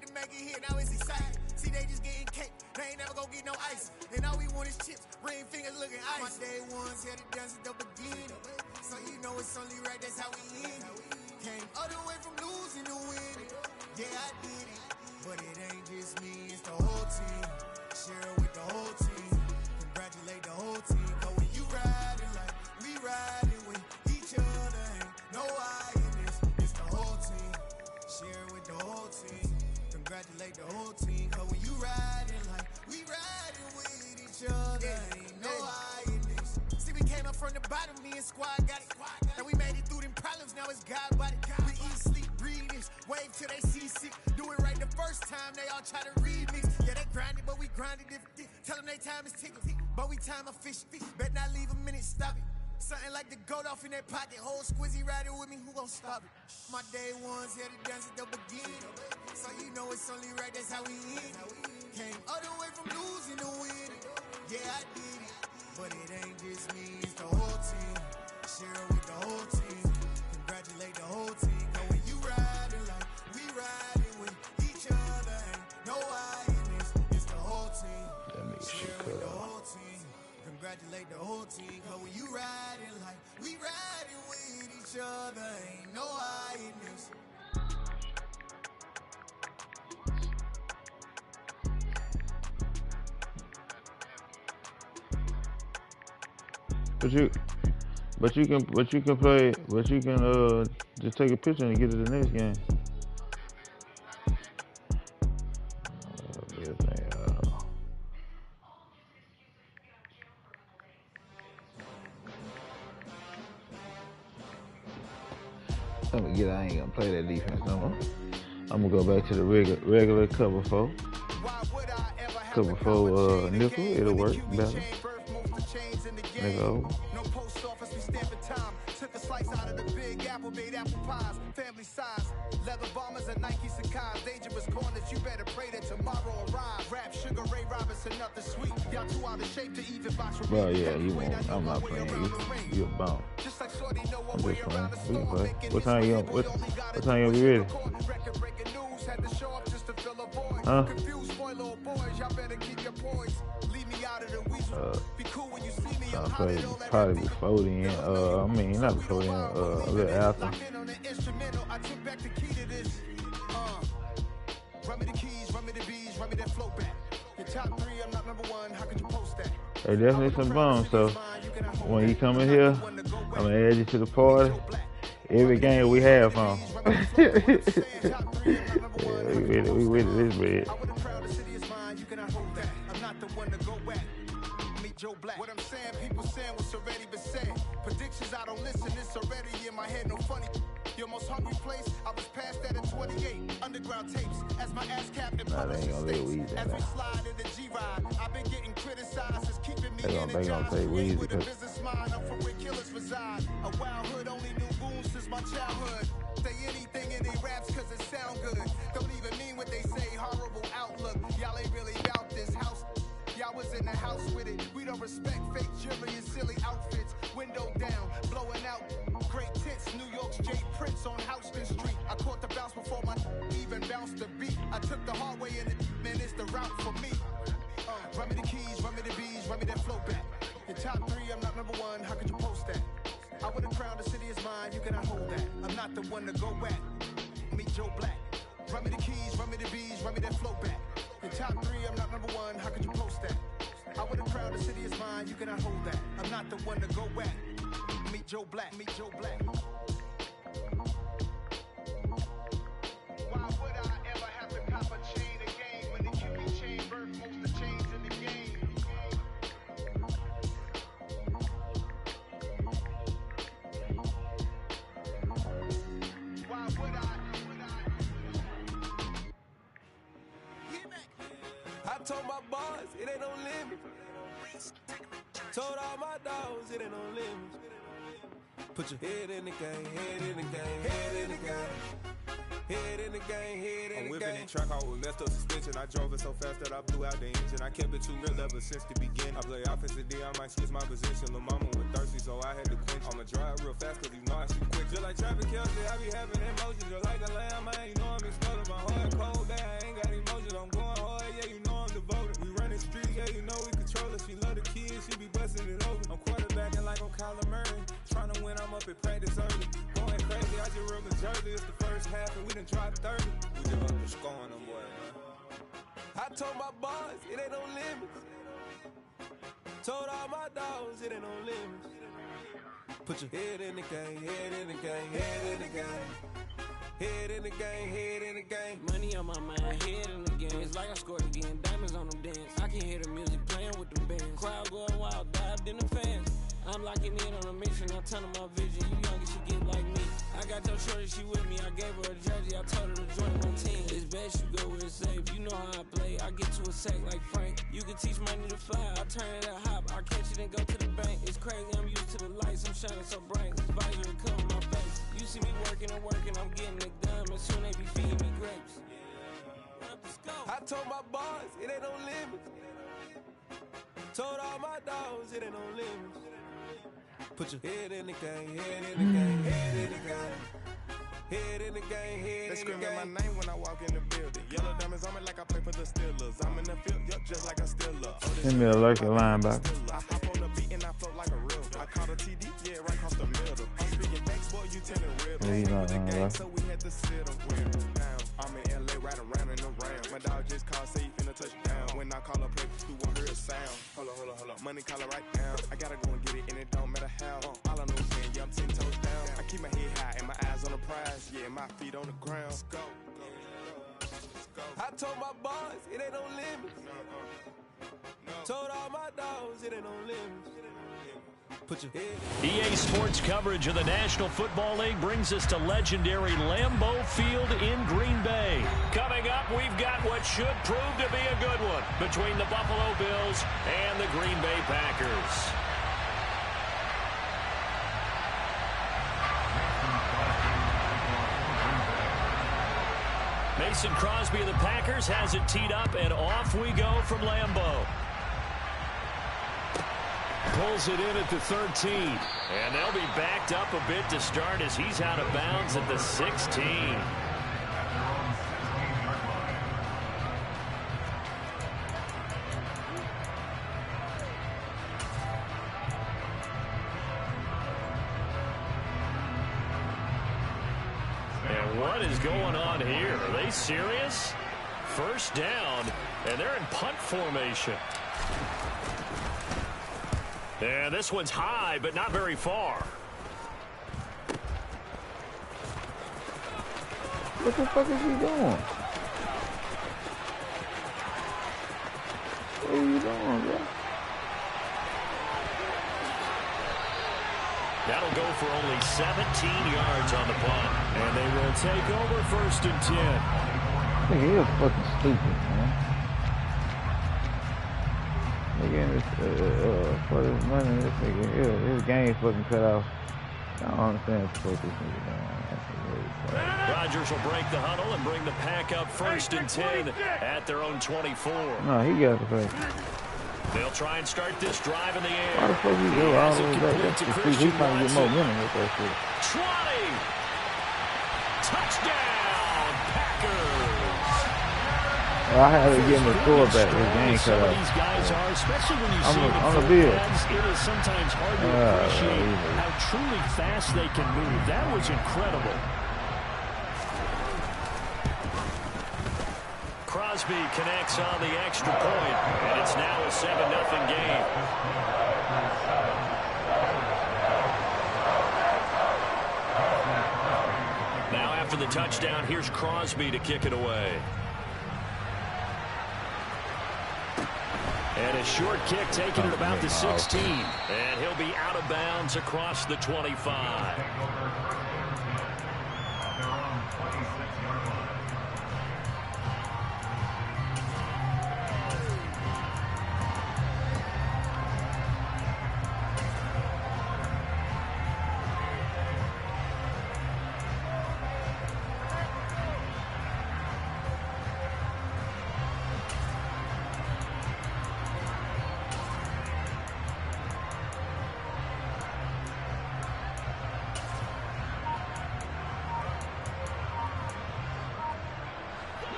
to make it here, now it's exciting. See, they just getting cake, they ain't never gonna get no ice. And all we want is chips, ring fingers looking ice. My day ones had to dance at the beginning, so you know it's only right, that's how we end it. Came all the way from losing to winning, yeah, I did it. But it ain't just me, it's the whole team. Share it with the whole team. Congratulate the whole team. Cause when you riding like we riding with each other, ain't no I in this. It's the whole team. Share it with the whole team. Congratulate the whole team. Cause when you riding like we riding with each other, ain't no I in this. See, we came up from the bottom, me and squad got it. And we made it through them problems, now it's God body. We eat, sleep, breathe this. Wave till they see sick. Do it right the first time, they all try to remix. Yeah, they grinded, but we grinded different. Tell them they time is ticking, but we time a fish. Bet not leave a minute, stop it. Something like the goat off in their pocket. Whole squizzy riding with me, who gon' stop it? My day ones here to dance at the beginning. So you know it's only right, that's how we end it. Came all the way from losing to winning. Yeah, I did it. But it ain't just me, it's the whole team. Share it with the whole team. Congratulate the whole team. Cause when you riding like we riding with each other, ain't no I in this. It's the whole team. Share it with the whole team. Congratulate the whole team. Cause when you riding like we riding with each other, ain't no I in this. But you can play, but you can just take a picture and get to the next game. I ain't gonna play that defense no more. I'm gonna go back to the regular cover four. Cover four nickel, it'll work better. Nigga. No post office, we stamping time. Took a slice out of the big apple, made apple pies. Family size, leather bombers and Nike Sacai's. Dangerous corners, you better pray that tomorrow arrives. Rap, Sugar Ray Robinson, nothing sweet. Y'all too out of shape to even box with me. Well, yeah, you won't. I'm not playing you. You a bum. Just like Shorty know what way around the storm. What time you be ready? Record-breaking news, had to show up just to fill a void. Confused, spoiler old boys, y'all better keep your poise. Leave me out of the weasel. Be cool when you see me. I played probably before then. I mean, not before then. A little after. I took back the key to this. Run me the keys, run me the bees, run me that flow back. Your top three, I'm not number one. How could you post that? Hey, definitely some bums. So when you come in here, I'm gonna add you to the party. Every game we have on. Yeah, we with it this bad. Joe Black. What I'm saying, people saying what's already been said. Predictions, I don't listen, it's already in my head, no funny. Your most hungry place, I was past that at 28. Underground tapes, as my ass cap and public states. As we slide in the G-Ride, I've been getting criticized, it's keeping me energized. With a business mind, I'm from where killers reside. A wild hood, only knew goons since my childhood. Say anything in they raps cause it sound good. Don't even mean what they say, horrible outlook. Y'all ain't really about this house. Y'all was in the house with it. We don't respect fake jewelry and silly outfits. Window down, blowing out. Great tits, New York's J. Prince on Houston Street. I caught the bounce before my even bounced the beat. I took the hard way and man, it's the route for me. Run me the keys, run me the bees, run me that flow back. Your top three, I'm not number one. How could you post that? I would have crowned the city is mine. You cannot hold that. I'm not the one to go back. Meet Joe Black. Run me the keys, run me the bees, run me that flow back. Your top three, I'm not number one. How could you post that? I would have crowned the city is mine. You cannot hold that. I'm not the one to go back. Meet Joe Black. Meet Joe Black. Why would I ever have to cop a chain again when the QB chain birth most of the chains in the game? Why would I? I told my boys, it ain't no limit. Told all my dogs, it ain't no limit. Put your head in the game, head in the game, head in the game. Head in the game, head in the game. I'm whipping in track, I was left up suspension. I drove it so fast that I blew out the engine. I kept it too real ever since the beginning. I play offensive D, I might switch my position. Lil' mama was thirsty, so I had to quench. I'ma drive real fast, cause you know I shoot quick. Just like traffic Kelsey, I be having emotions. Just like a lamb, man, you know I'm exploding. My heart cold, that I ain't got Jersey, it's the first half, and we done dropped 30. We just up the score on them boys, man. I told my boys, it ain't no limits. Told all my dogs, it ain't no limits. Put your head in the game, head in the game, head in the game. Head in the game, head in the game. Money on my mind, head in the game. It's like I scored again, diamonds on them dance. I can hear the music playing with them bands. Crowd going wild, dived in the fans. I'm locking in on a mission, I tell them my vision. You young and she get like me. I got your shorty, she with me. I gave her a jersey, I told her to join my team. It's best you go where it's safe. You know how I play. I get to a sack like Frank. You can teach money to fly. I turn it a hop. I catch it and go to the bank. It's crazy, I'm used to the lights. I'm shining so bright. Visor and cover my face. You see me working and working, I'm getting it done. And soon they be feeding me grapes. I told my boys, it ain't no limits. Told all my dogs, it ain't no limits. Put your head in the game, head in the game, head in the game. Head in the game, head They in the game. screaming my name when I walk in the building. Yellow diamonds on me like I play for the Steelers. I'm in the field, yup, just like a Steeler. Send me a lurking linebacker. I hop on the beat and I float like a real. I caught a TD, yeah, right across the middle. I'm speaking facts, boy, you telling real. Yeah, he's not the gonna gang, lie. so we had to sit him down. I'm in LA, riding around in the round. My dog just called, say he finna touch down. When I call a play, you won't hear a sound. Hold up. Money caller right now. I gotta go and get it, and it don't matter how. All I know is when, yeah, I'm 10 toes down. I keep my head high and my eyes on the prize. Yeah, my feet on the ground. Let's go. I told my boys, it ain't no limits. Told all my dogs, it ain't no limits. Put your head in. EA Sports coverage of the National Football League brings us to legendary Lambeau Field in Green Bay. Coming up, we've got what should prove to be a good one between the Buffalo Bills and the Green Bay Packers. Mason Crosby of the Packers has it teed up, and off we go from Lambeau. Pulls it in at the 13. And they'll be backed up a bit to start as he's out of bounds at the 16. And what is going on here? Are they serious? First down, and they're in punt formation. And this one's high, but not very far. What the fuck is he doing? What are you doing, bro? That'll go for only 17 yards on the punt. And they will take over first and 10. I think he is fucking stupid, man. Again, for this money, this nigga, his game fucking cut off. I don't understand what this nigga doing. Rodgers will break the huddle and bring the pack up first and 10 at their own 24. No, he got the play. They'll try and start this drive in the air. Why the fuck he go all the way back? Complete to He Christian trying to get Watson. momentum with that shit. 20. Touchdown, Packers. Well, I had to get him the score back. His game Some cut of off. these guys are, especially when you I'm see a- them I'm a full Bill. pads, it is sometimes hard to appreciate how truly fast they can move. That was incredible. Crosby connects on the extra point, and it's now a 7-0 game. Now after the touchdown, here's Crosby to kick it away. And a short kick taken at about the 16. And he'll be out of bounds across the 25.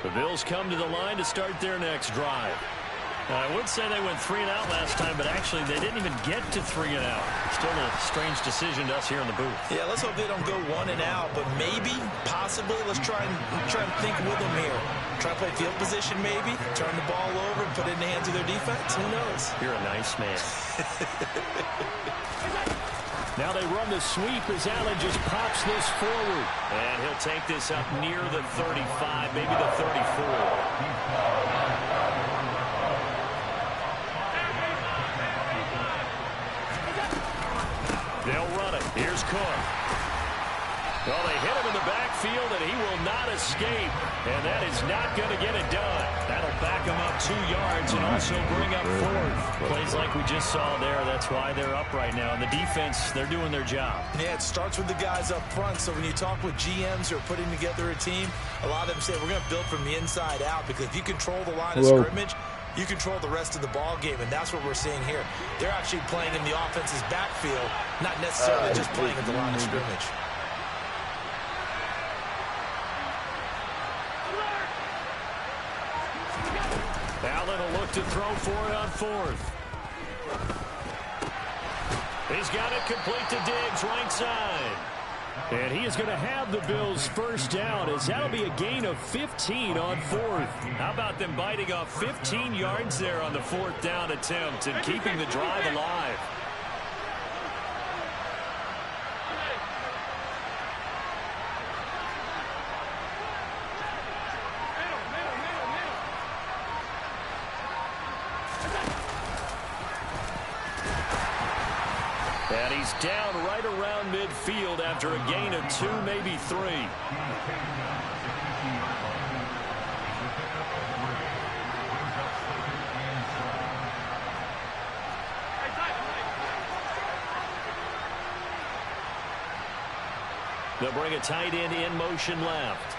The Bills come to the line to start their next drive. I would say they went 3 and out last time, but actually they didn't even get to 3 and out. Still a strange decision to us here in the booth. Yeah, let's hope they don't go 1 and out, but maybe, possibly, let's try and think with them here. Try to play field position maybe, turn the ball over, put it in the hands of their defense. Who knows? You're a nice man. Now they run the sweep as Allen just pops this forward. And he'll take this up near the 35, maybe the 34. They'll run it. Here's Cook. Well, they hit him in the backfield, and he will not escape. And that is not going to get it done. That'll back him up 2 yards and also bring up 4th. Plays like we just saw there. That's why they're up right now. And the defense, they're doing their job. Yeah, it starts with the guys up front. So when you talk with GMs who are putting together a team, a lot of them say, we're going to build from the inside out, because if you control the line of scrimmage, you control the rest of the ball game, and that's what we're seeing here. They're actually playing in the offense's backfield, not necessarily just playing at the line of scrimmage. Allen will look to throw for it on 4th. He's got it complete to Diggs, right side. And he is going to have the Bills' first down, as that'll be a gain of 15 on 4th. How about them biting off 15 yards there on the 4th down attempt and keeping the drive alive? And he's down right around midfield after a gain of 2, maybe 3. They'll bring a tight end in motion left.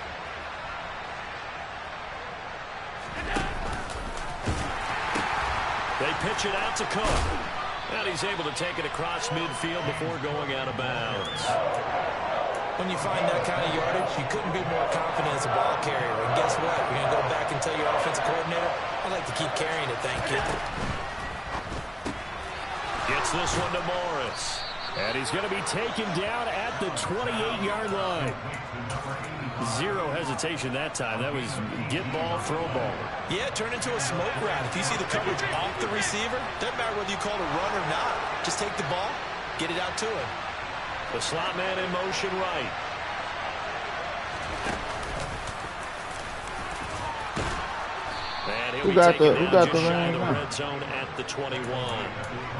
They pitch it out to Cook. And he's able to take it across midfield before going out of bounds. When you find that kind of yardage, you couldn't be more confident as a ball carrier. And guess what? You're going to go back and tell your offensive coordinator, I'd like to keep carrying it, thank you. Gets this one to Morris. And he's going to be taken down at the 28-yard line. 0 hesitation that time. That was get ball, throw ball. Yeah, turn into a smoke route. If you see the coverage off the receiver, doesn't matter whether you call it a run or not. Just take the ball, get it out to him. The slot man in motion right. And he'll be taken down just shy of the red zone at the 21.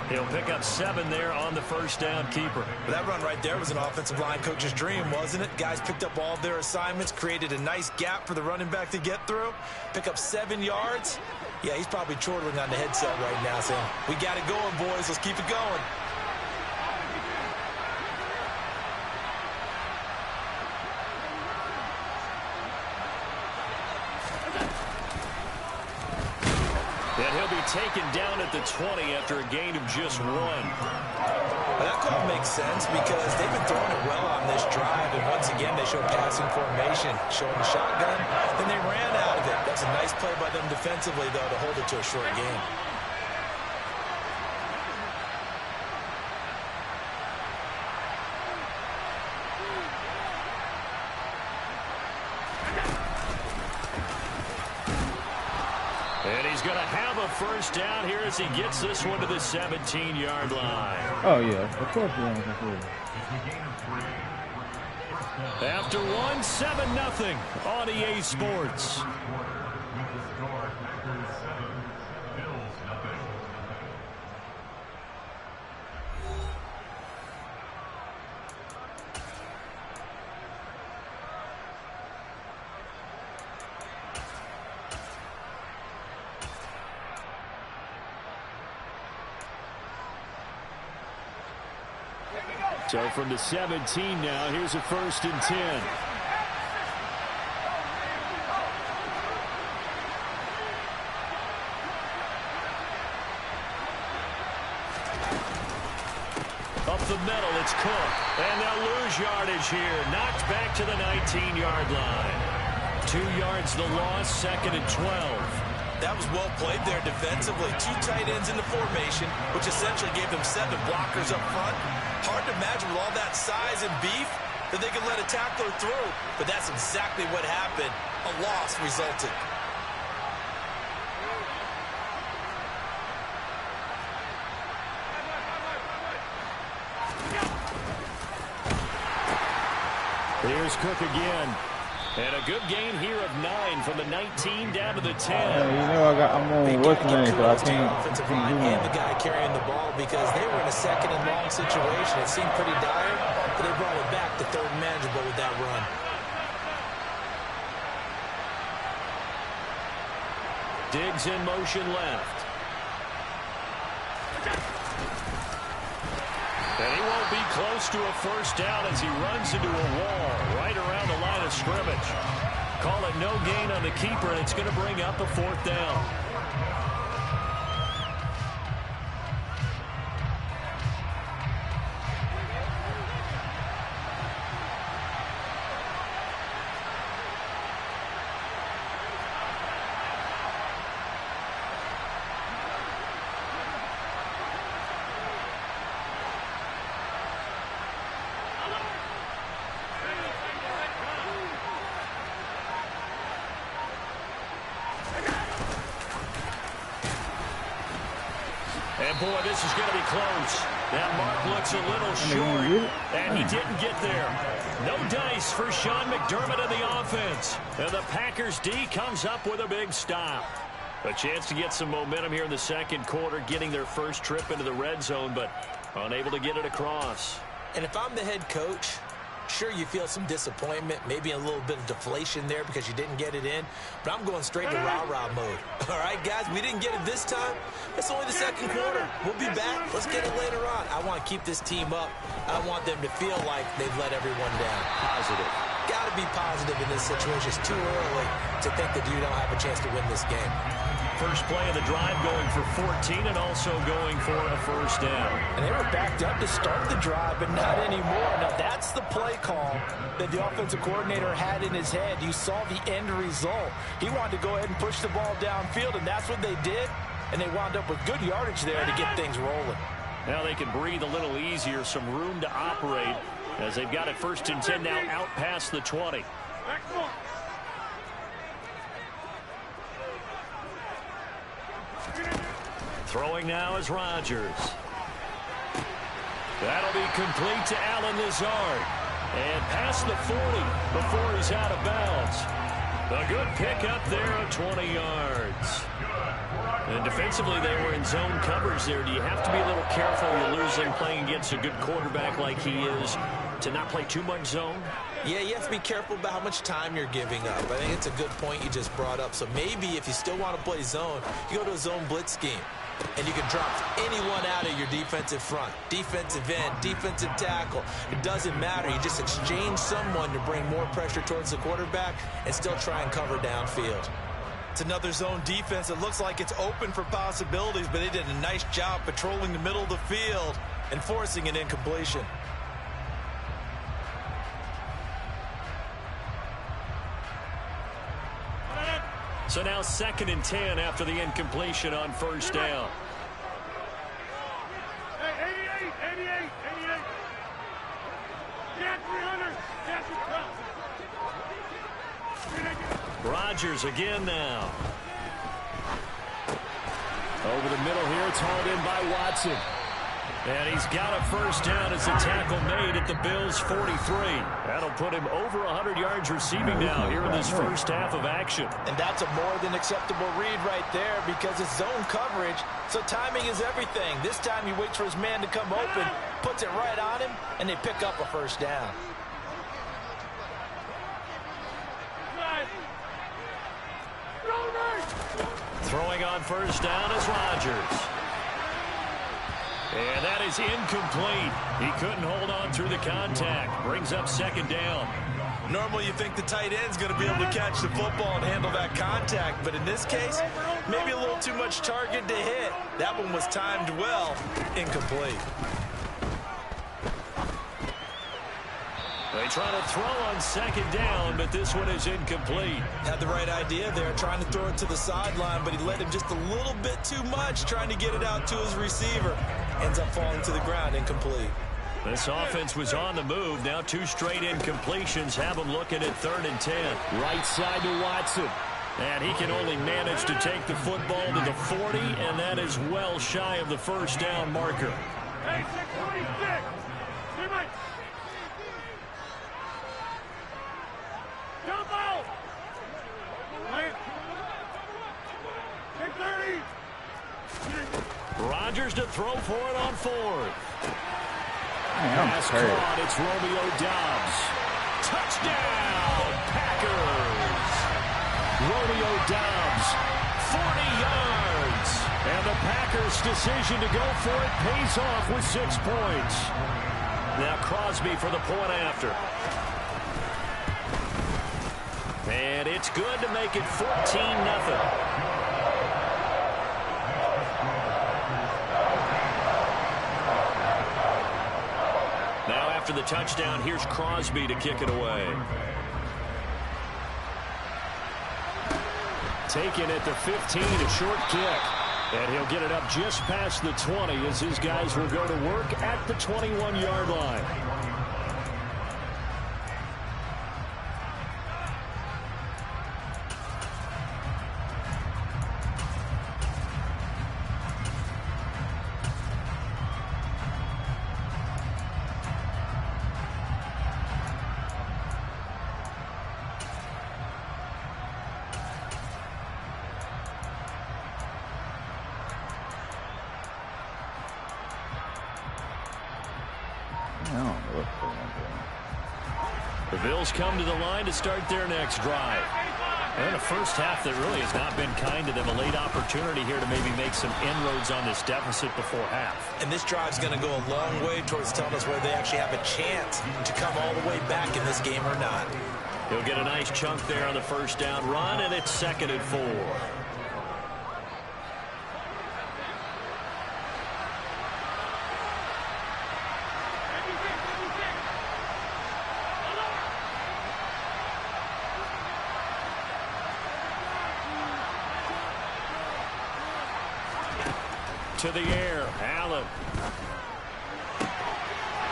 He'll pick up 7 there on the first down keeper. That run right there was an offensive line coach's dream, wasn't it? Guys picked up all of their assignments, created a nice gap for the running back to get through, pick up 7 yards. Yeah, he's probably chortling on the headset right now saying, we got it going, boys. Let's keep it going. And he'll be taken down at the 20 after a gain of just 1. Well, that call makes sense because they've been throwing it well on this drive, and once again they showed passing formation, showing the shotgun, then they ran out of it. That's a nice play by them defensively, though, to hold it to a short game. And he's going to have a first down here as he gets this one to the 17-yard line. Oh, yeah. Of course we want to. After 1, 7-0 on EA Sports. So from the 17 now, here's a 1st and 10. Up the middle, it's Cook. And they'll lose yardage here. Knocked back to the 19-yard line. 2 yards the loss, 2nd and 12. That was well played there defensively. 2 tight ends in the formation, which essentially gave them 7 blockers up front. Hard to imagine with all that size and beef that they could let a tackler through, but that's exactly what happened. A loss resulted. Here's Cook again. And a good gain here of 9 from the 19 down to the 10. You know I'm on what's the name, so I can't and the guy carrying the ball because they were in a 2nd and long situation. It seemed pretty dire, but they brought it back to 3rd and manageable with that run. Diggs in motion left. And he won't be close to a first down as he runs into a wall right around the line of scrimmage. Call it no gain on the keeper, and it's going to bring up a 4th down. And boy, this is going to be close. That mark looks a little short, and he didn't get there. No dice for Sean McDermott and the offense. And the Packers D comes up with a big stop. A chance to get some momentum here in the 2nd quarter, getting their first trip into the red zone, but unable to get it across. And if I'm the head coach, sure, you feel some disappointment, maybe a little bit of deflation there because you didn't get it in, but I'm going straight to rah-rah mode. All right, guys, we didn't get it this time. It's only the 2nd quarter. We'll be back. Let's get it later on. I want to keep this team up. I want them to feel like they've let everyone down. Positive. Got to be positive in this situation. It's too early to think that you don't have a chance to win this game. First play of the drive going for 14 and also going for a first down. And they were backed up to start the drive, but not anymore. Now, that's the play call that the offensive coordinator had in his head. You saw the end result. He wanted to go ahead and push the ball downfield, and that's what they did. And they wound up with good yardage there to get things rolling. Now they can breathe a little easier, some room to operate as they've got it 1st and 10 now out past the 20. Throwing now is Rodgers. That'll be complete to Allen Lazard. And past the 40 before he's out of bounds. A good pickup there of 20 yards. And defensively, they were in zone coverage there. Do you have to be a little careful? You're losing playing against a good quarterback like he is to not play too much zone? Yeah, you have to be careful about how much time you're giving up. I think it's a good point you just brought up. So maybe if you still want to play zone, you go to a zone blitz scheme. And you can drop anyone out of your defensive front. Defensive end, defensive tackle. It doesn't matter. You just exchange someone to bring more pressure towards the quarterback and still try and cover downfield. It's another zone defense. It looks like it's open for possibilities, but they did a nice job patrolling the middle of the field and forcing an incompletion. So now 2nd and 10 after the incompletion on first down. Hey, 88. Yeah, 300. Rodgers again now. Over the middle here, it's hauled in by Watson. And he's got a first down as the tackle made at the Bills' 43. That'll put him over 100 yards receiving now here in this first half of action. And that's a more than acceptable read right there because it's zone coverage, so timing is everything. This time he waits for his man to come open, puts it right on him, and they pick up a first down. Throwing on first down is Rodgers. And that is incomplete. He couldn't hold on through the contact. Brings up 2nd down. Normally you think the tight end's going to be able to catch the football and handle that contact, but in this case, maybe a little too much target to hit. That one was timed well. Incomplete. They try to throw on second down, but this one is incomplete. Had the right idea there, trying to throw it to the sideline, but he led him just a little bit too much, trying to get it out to his receiver. Ends up falling to the ground, incomplete. This offense was on the move. Now 2 straight incompletions have them looking at 3rd and 10. Right side to Watson. And he can only manage to take the football to the 40, and that is well shy of the first down marker. Hey, 626. Teammate. Jump out. 630. Rodgers to throw for it on 4th. Pass caught. It's Romeo Doubs. Touchdown, Packers. Romeo Doubs, 40 yards. And the Packers' decision to go for it pays off with 6 points. Now Crosby for the point after. And it's good to make it 14-0. After the touchdown, here's Crosby to kick it away. Taken at the 15, a short kick. And he'll get it up just past the 20 as his guys will go to work at the 21-yard line. The Bills come to the line to start their next drive. And a first half that really has not been kind to them. A late opportunity here to maybe make some inroads on this deficit before half. And this drive's going to go a long way towards telling us whether they actually have a chance to come all the way back in this game or not. He'll get a nice chunk there on the first down run, and it's 2nd and 4. To the air, Allen.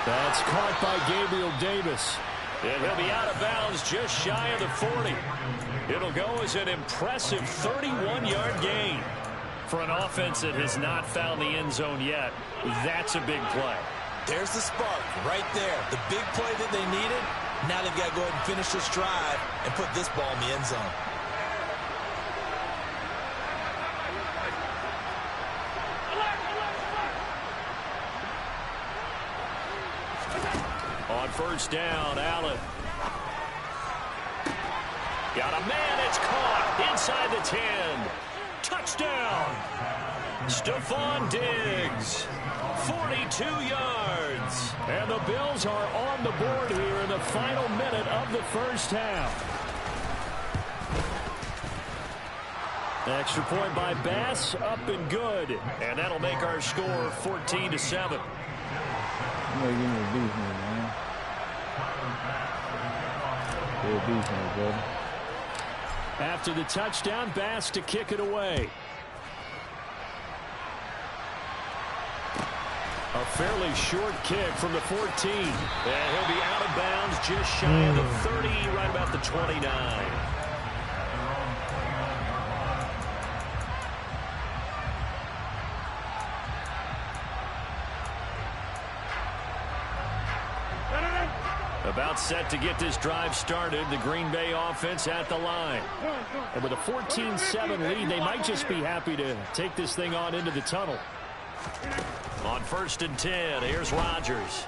That's caught by Gabriel Davis. And he'll be out of bounds just shy of the 40. It'll go as an impressive 31-yard gain. For an offense that has not found the end zone yet, that's a big play. There's the spark right there. The big play that they needed. Now they've got to go ahead and finish this drive and put this ball in the end zone. On first down, Allen. Got a man, it's caught inside the 10. Touchdown. Stephon Diggs, 42 yards. And the Bills are on the board here in the final minute of the first half. Extra point by Bass, up and good. And that'll make our score 14-7. Give me the defense, man. Good defense, brother. After the touchdown, Bass to kick it away. A fairly short kick from the 14. And he'll be out of bounds just shy of the 30, right about the 29. About set to get this drive started. The Green Bay offense at the line. And with a 14-7 lead, they might just be happy to take this thing on into the tunnel. On 1st and 10, here's Rodgers.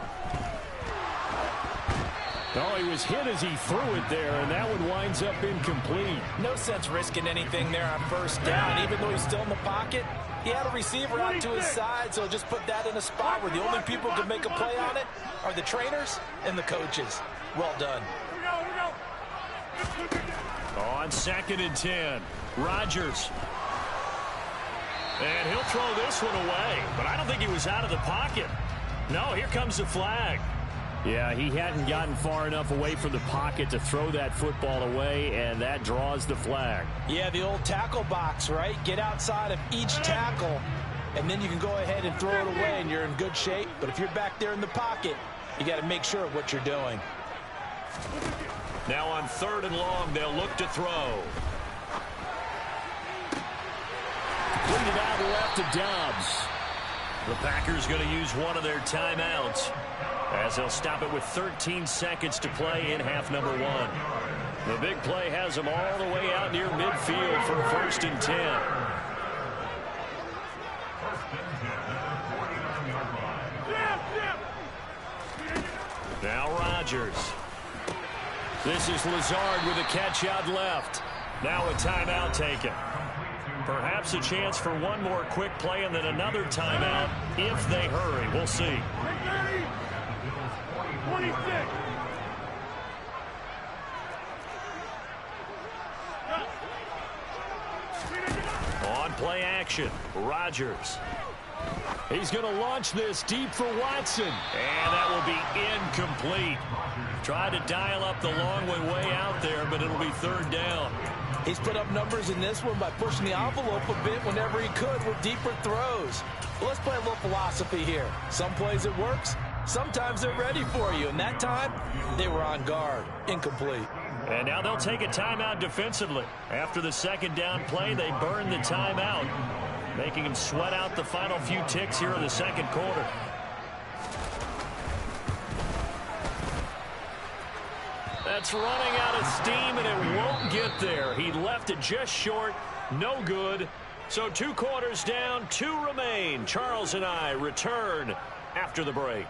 Oh, he was hit as he threw it there, and that one winds up incomplete. No sense risking anything there on first down. Even though he's still in the pocket, he had a receiver out to his side, so just put that in a spot where the only people who can make a play on it are the trainers and the coaches. Well done. On 2nd and 10, Rodgers. And he'll throw this one away, but I don't think he was out of the pocket. No, here comes the flag. Yeah, he hadn't gotten far enough away from the pocket to throw that football away, and that draws the flag. Yeah, the old tackle box, right? Get outside of each tackle, and then you can go ahead and throw it away, and you're in good shape. But if you're back there in the pocket, you got to make sure of what you're doing. Now on 3rd and long, they'll look to throw. Lead it out left to Dobbs. The Packers going to use one of their timeouts, as they'll stop it with 13 seconds to play in half number 1. The big play has them all the way out near midfield for 1st and 10. Now Rodgers. This is Lazard with a catch out left. Now a timeout taken. Perhaps a chance for one more quick play and then another timeout if they hurry. We'll see. 26. On play action, Rodgers. He's going to launch this deep for Watson. And that will be incomplete. Tried to dial up the long one way out there, but it'll be 3rd down. He's put up numbers in this one by pushing the envelope a bit whenever he could with deeper throws. But let's play a little philosophy here. Some plays it works. Sometimes they're ready for you. And that time, they were on guard. Incomplete. And now they'll take a timeout defensively. After the 2nd down play, they burn the timeout, making him sweat out the final few ticks here in the 2nd quarter. That's running out of steam, and it won't get there. He left it just short. No good. So 2 quarters down, 2 remain. Charles and I return after the break.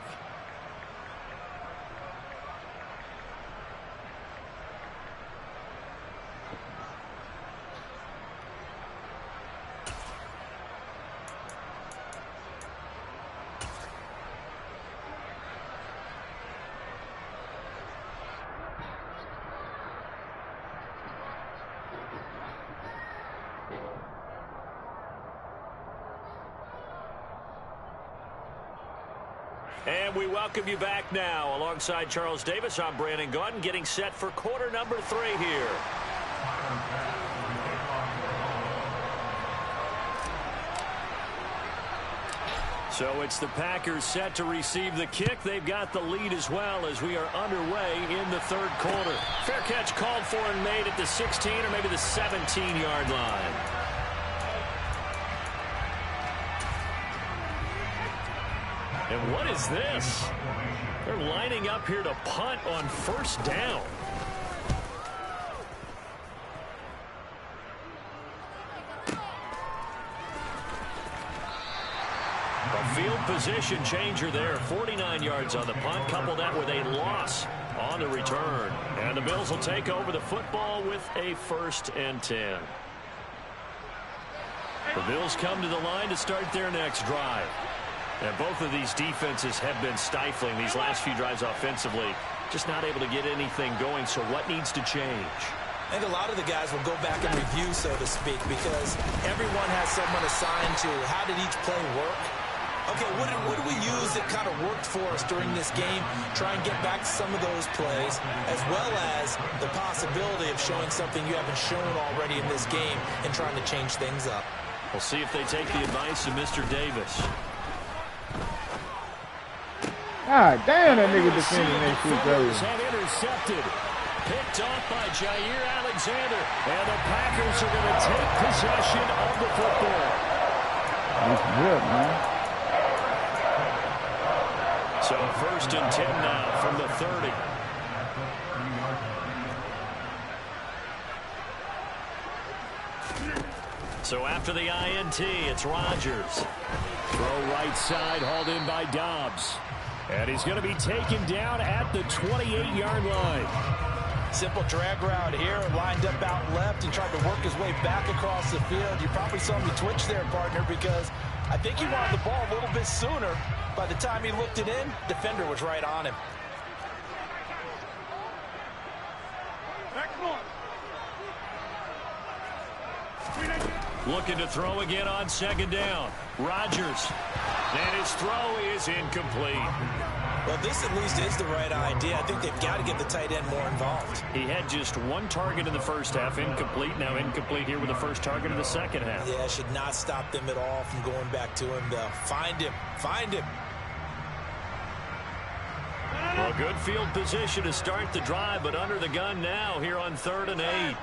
And we welcome you back now. Alongside Charles Davis, I'm Brandon Gaudin, getting set for quarter number 3 here. So it's the Packers set to receive the kick. They've got the lead as well as we are underway in the 3rd quarter. Fair catch called for and made at the 16 or maybe the 17-yard line. And what is this? They're lining up here to punt on 1st down. A field position changer there. 49 yards on the punt. Couple that with a loss on the return. And the Bills will take over the football with a 1st and 10. The Bills come to the line to start their next drive. And both of these defenses have been stifling these last few drives offensively. Just not able to get anything going. So what needs to change? I think a lot of the guys will go back and review, so to speak, because everyone has someone assigned to how did each play work. Okay, what do we use that kind of worked for us during this game? Try and get back to some of those plays, as well as the possibility of showing something you haven't shown already in this game and trying to change things up. We'll see if they take the advice of Mr. Davis. God damn, that nigga defending that shit, bro. Have intercepted. Picked off by Jair Alexander. And the Packers are going to take possession of the football. That's good, man. So 1st and 10 now from the 30. So after the INT, it's Rodgers. Throw right side, hauled in by Dobbs. And he's going to be taken down at the 28-yard line. Simple drag route here, lined up out left and tried to work his way back across the field. You probably saw me twitch there, partner, because I think he wanted the ball a little bit sooner. By the time he looked it in, defender was right on him. Looking to throw again on 2nd down. Rodgers. And his throw is incomplete. Well, this at least is the right idea. I think they've got to get the tight end more involved. He had just one target in the first half, incomplete. Now incomplete here with the first target in the second half. Yeah, should not stop them at all from going back to him, though. Find him. Find him. Well, good field position to start the drive, but under the gun now here on 3rd and 8.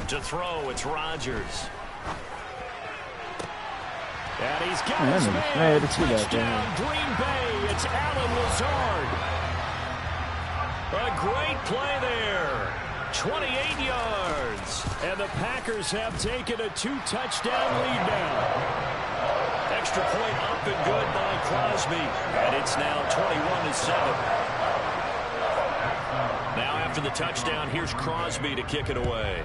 To throw, it's Rodgers. And he's got his man. Touchdown, Green Bay. It's Allen Lazard. A great play there. 28 yards. And the Packers have taken a 2-touchdown lead now. Extra point up and good by Crosby. And it's now 21-7. Now after the touchdown, here's Crosby to kick it away.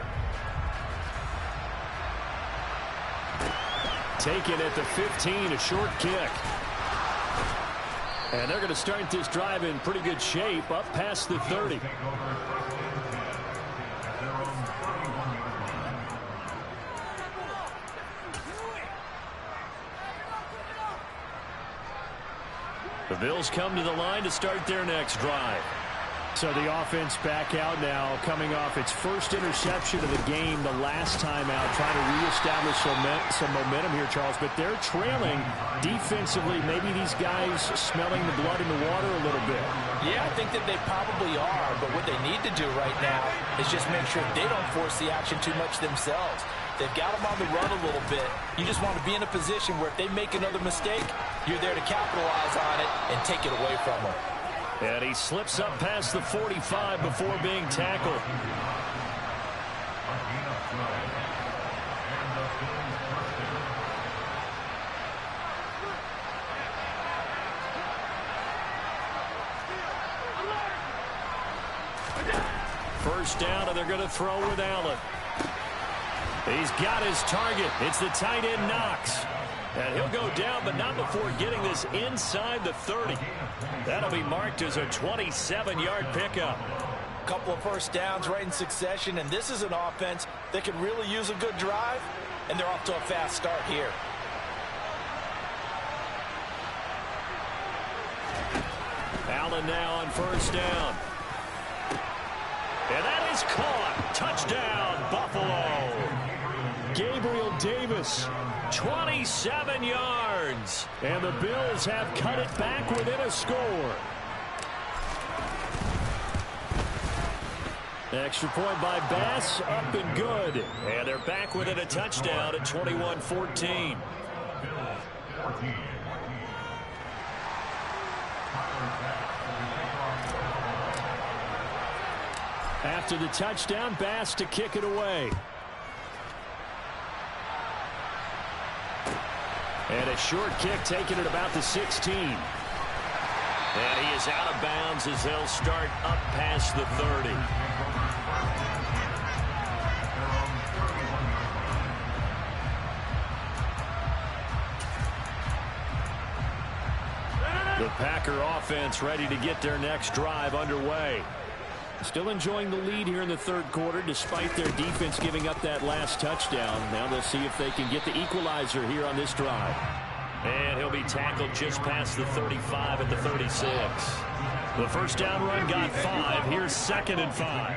Taken at the 15, a short kick. And they're going to start this drive in pretty good shape, up past the 30. The Bills come to the line to start their next drive. So the offense back out now, coming off its first interception of the game the last time out, trying to reestablish some momentum here, Charles. But they're trailing defensively. Maybe these guys smelling the blood in the water a little bit. Yeah, I think that they probably are. But what they need to do right now is just make sure they don't force the action too much themselves. They've got them on the run a little bit. You just want to be in a position where if they make another mistake, you're there to capitalize on it and take it away from them. And he slips up past the 45 before being tackled. First down, and they're going to throw with Allen. He's got his target. It's the tight end Knox. And he'll go down, but not before getting this inside the 30. That'll be marked as a 27-yard pickup. A couple of first downs right in succession, and this is an offense that could really use a good drive, and they're off to a fast start here. Allen now on first down. And that is caught. Touchdown, Buffalo. Gabriel Davis, 27 yards. And the Bills have cut it back within a score. Extra point by Bass, up and good. And they're back within a touchdown at 21-14. After the touchdown, Bass to kick it away. And a short kick taken at about the 16. And he is out of bounds as they'll start up past the 30. The Packer offense ready to get their next drive underway. Still enjoying the lead here in the third quarter despite their defense giving up that last touchdown. Now they'll see if they can get the equalizer here on this drive. And he'll be tackled just past the 35 at the 36. The first down run got 5. Here's 2nd and 5.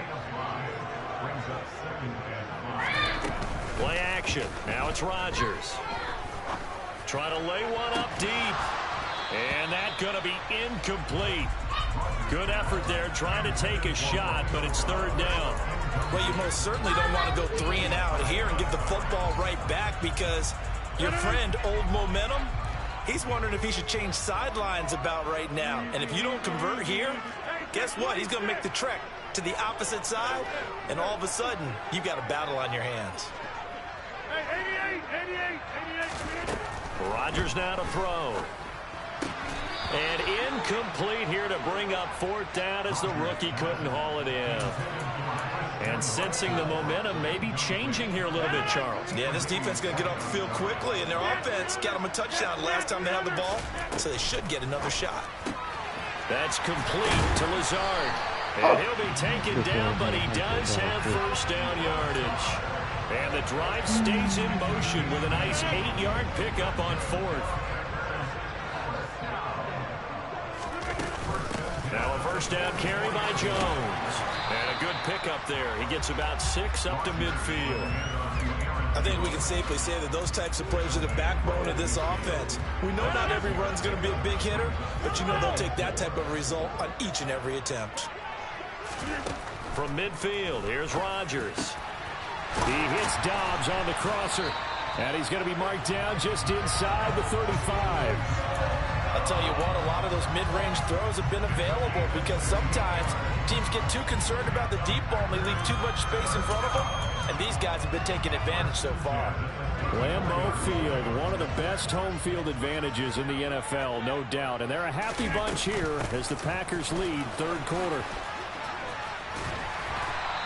Play action. Now it's Rodgers. Trying to lay one up deep. And that's going to be incomplete. Good effort there, trying to take a shot, but it's 3rd down. Well, you most certainly don't want to go 3 and out here and give the football right back because your friend, Old Momentum, he's wondering if he should change sidelines about right now. And if you don't convert here, guess what? He's going to make the trek to the opposite side, and all of a sudden, you've got a battle on your hands. Rodgers now to throw. And incomplete here to bring up 4th down as the rookie couldn't haul it in. And sensing the momentum maybe changing here a little bit, Charles. Yeah, this defense is going to get off the field quickly, and their offense got them a touchdown last time they had the ball, so they should get another shot. That's complete to Lazard. And he'll be taken down, but he does have first down yardage. And the drive stays in motion with a nice 8-yard pickup on 4th. Now a first down carry by Jones. And a good pickup there. He gets about 6 up to midfield. I think we can safely say that those types of plays are the backbone of this offense. We know not every run's going to be a big hitter, but you know they'll take that type of result on each and every attempt. From midfield, here's Rodgers. He hits Dobbs on the crosser, and he's going to be marked down just inside the 35. I'll tell you what, a lot of those mid-range throws have been available because sometimes teams get too concerned about the deep ball and they leave too much space in front of them, and these guys have been taking advantage so far. Lambeau Field, one of the best home field advantages in the NFL, no doubt, and they're a happy bunch here as the Packers lead 3rd quarter.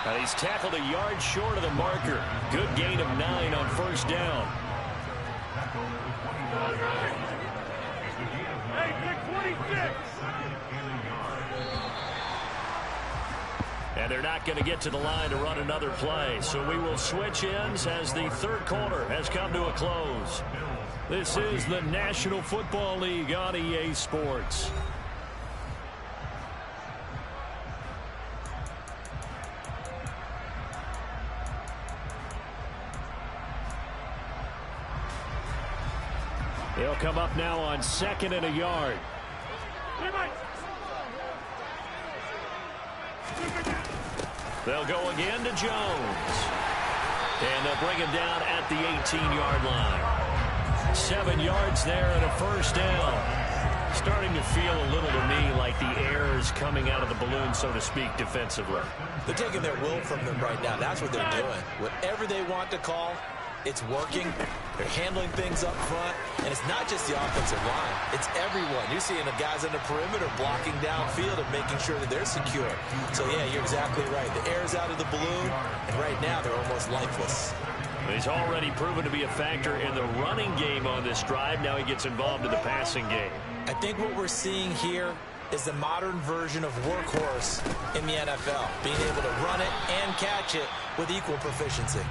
Now he's tackled a yard short of the marker. Good gain of 9 on 1st down. And they're not going to get to the line to run another play. So we will switch ends as the 3rd quarter has come to a close. This is the National Football League on EA Sports. He'll come up now on 2nd and a yard. They'll go again to Jones. And they'll bring him down at the 18-yard line. 7 yards there and a first down. Starting to feel a little to me like the air is coming out of the balloon, so to speak, defensively. They're taking their will from them right now. That's what they're doing. Whatever they want to call, it's working. They're handling things up front. And it's not just the offensive line. It's everyone. You're seeing the guys on the perimeter blocking downfield and making sure that they're secure. So, yeah, you're exactly right. The air's out of the balloon, and right now they're almost lifeless. He's already proven to be a factor in the running game on this drive. Now he gets involved in the passing game. I think what we're seeing here is the modern version of workhorse in the NFL, being able to run it and catch it with equal proficiency.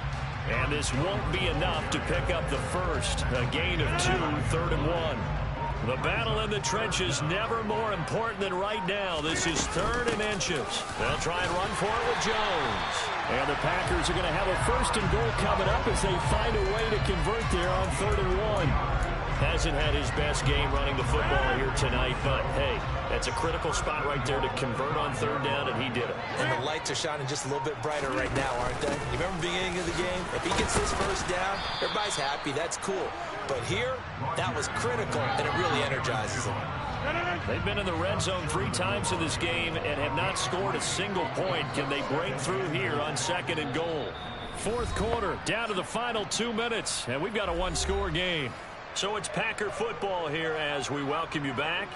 And this won't be enough to pick up the first. A gain of 2, 3rd and 1. The battle in the trenches never more important than right now. This is 3rd and inches. They'll try and run for it with Jones. And the Packers are going to have a 1st and goal coming up as they find a way to convert there on 3rd and 1. Hasn't had his best game running the football here tonight, but hey, that's a critical spot right there to convert on 3rd down, and he did it. And the lights are shining just a little bit brighter right now, aren't they? You remember the beginning of the game? If he gets this 1st down, everybody's happy. That's cool. But here, that was critical, and it really energizes them. They've been in the red zone 3 times in this game and have not scored a single point. Can they break through here on 2nd and goal? 4th quarter, down to the final 2 minutes, and we've got a 1-score game. So it's Packer football here as we welcome you back.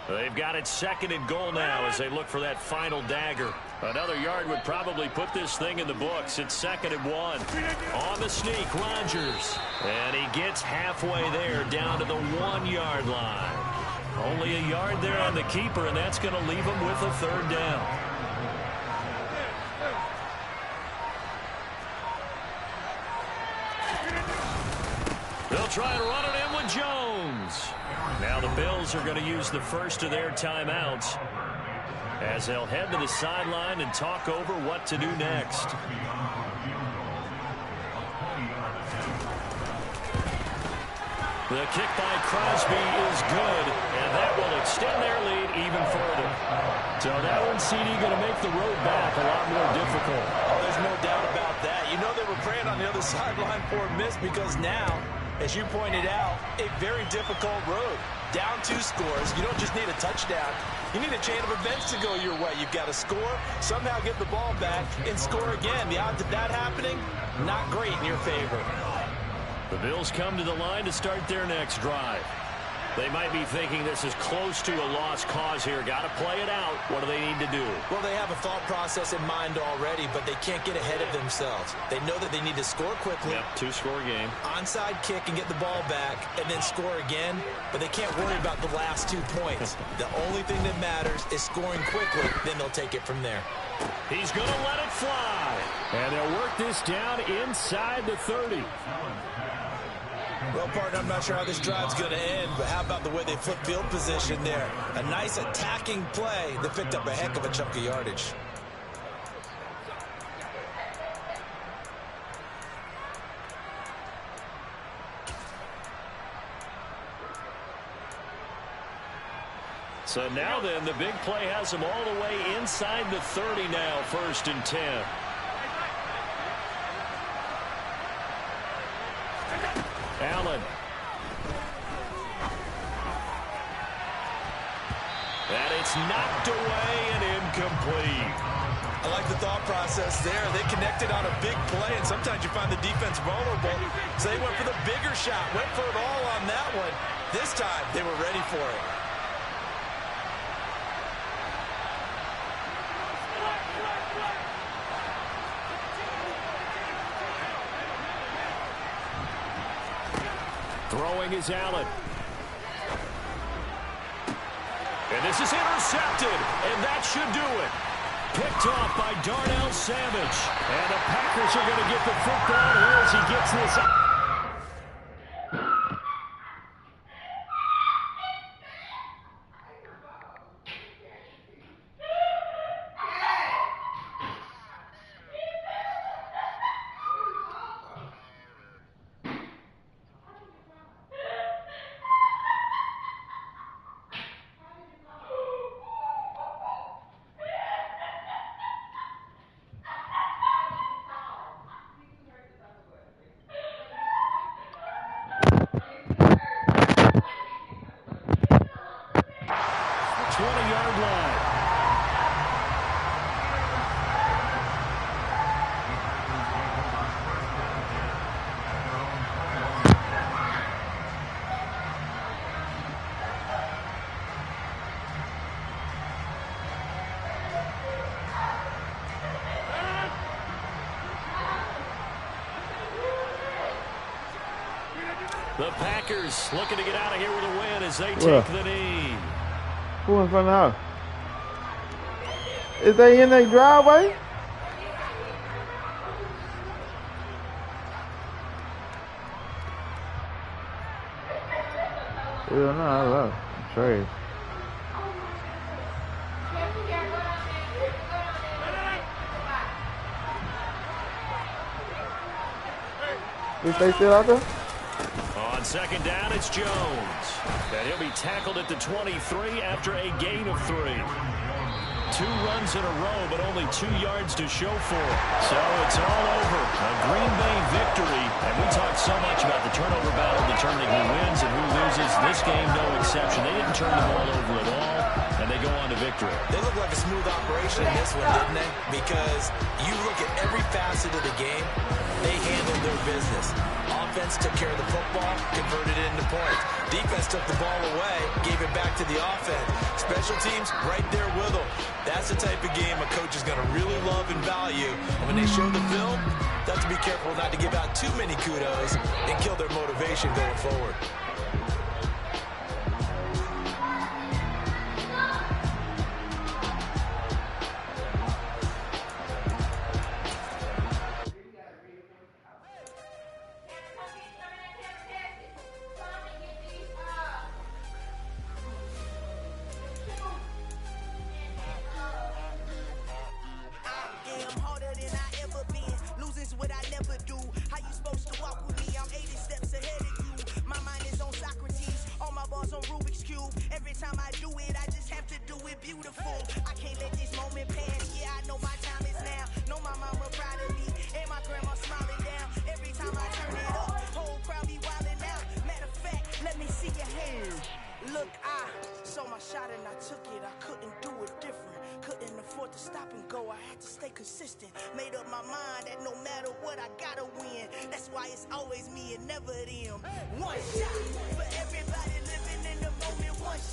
They've got it 2nd and goal now as they look for that final dagger. Another yard would probably put this thing in the books. It's 2nd and 1. On the sneak, Rodgers. And he gets halfway there down to the 1-yard line. Only a yard there on the keeper, and that's going to leave him with a 3rd down. They'll try to run it in with Jones. Now the Bills are going to use the first of their timeouts as they'll head to the sideline and talk over what to do next. The kick by Crosby is good, and that will extend their lead even further. So that one, CD, going to make the road back a lot more difficult. Oh, there's no doubt about that. You know they were praying on the other sideline for a miss because now, as you pointed out, a very difficult road. Down 2 scores. You don't just need a touchdown. You need a chain of events to go your way. You've got to score, somehow get the ball back, and score again. The odds of that happening, not great in your favor. The Bills come to the line to start their next drive. They might be thinking this is close to a lost cause here. Got to play it out. What do they need to do? Well, they have a thought process in mind already, but they can't get ahead of themselves. They know that they need to score quickly. Yep, two-score game. Onside kick and get the ball back and then score again, but they can't worry about the last 2 points. The only thing that matters is scoring quickly, then they'll take it from there. He's going to let it fly. And they'll work this down inside the 30. Well, partner, I'm not sure how this drive's going to end, but how about the way they flip field position there? A nice attacking play that picked up a heck of a chunk of yardage. So now then, the big play has them all the way inside the 30 now, 1st and 10. Allen. And it's knocked away and incomplete. I like the thought process there. They connected on a big play, and sometimes you find the defense vulnerable. So they went for the bigger shot, went for it all on that one. This time, they were ready for it. Throwing is Allen. And this is intercepted, and that should do it. Picked off by Darnell Savage. And the Packers are going to get the football here as he gets this up. The Packers looking to get out of here with a win as they take the knee. Who in front of the house? Is they in their driveway? Hell no, I love it. I'm trash. Is they still out there? On 2nd down, it's Jones. And he'll be tackled at the 23 after a gain of 3. 2 runs in a row, but only 2 yards to show for it. So it's all over. A Green Bay victory. And we talked so much about the turnover battle determining who wins and who loses. This game, no exception. They didn't turn the ball over at all, and they go on to victory. They look like a smooth operation in this one, didn't they? Because you look at every facet of the game, they handled their business. Offense took care of the football, converted it into points. Defense took the ball away, gave it back to the offense. Special teams, right there with them. That's the type of game a coach is going to really love and value. And when they show the film, they have to be careful not to give out too many kudos and kill their motivation going forward. Consistent, made up my mind that no matter what I gotta win. That's why it's always me and never them. One shot for everybody living in the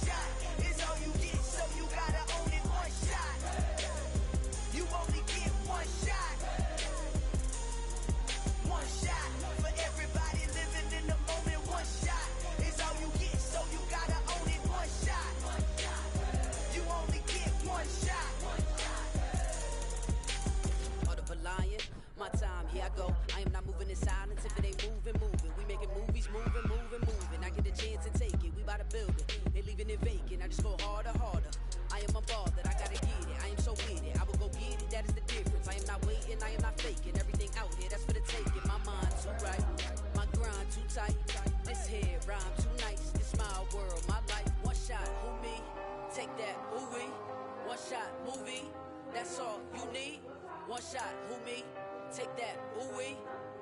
shot is all you get, so you gotta own it. One shot. You only get one shot. One shot for everybody living in the moment. One shot is all you get, so you gotta own it. One shot. You only get one shot. Order for lion, my time, here I go. I am not moving in silence if it ain't moving. We making movies, moving. I get a chance to take it, we bout to build it. They leaving it vacant, I just go harder. I am a ball that I gotta get it. I am so with it, I will go get it, that is the difference. I am not waiting, I am not faking. Everything out here, that's for the taking. My mind too right, my grind too tight. This head rhyme too nice. This my world, my life. One shot, who me? Take that, who we? One shot, movie. That's all you need. One shot, who me? Take that, who we?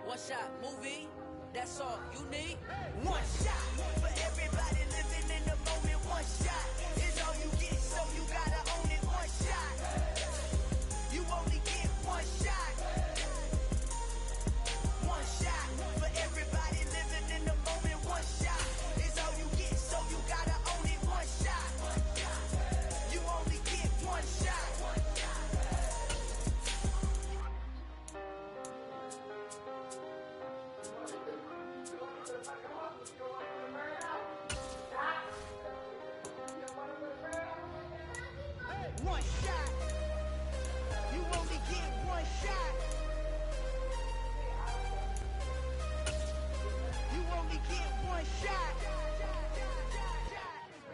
One shot, movie. That's all you need. One shot for everybody living in the moment. One shot is all you get, so you gotta own it. One shot. You only get one shot. One shot for everybody living in the moment. One shot is all you get, so you gotta own it. One shot. You only get one shot. One shot. You only get one shot. You only get one shot.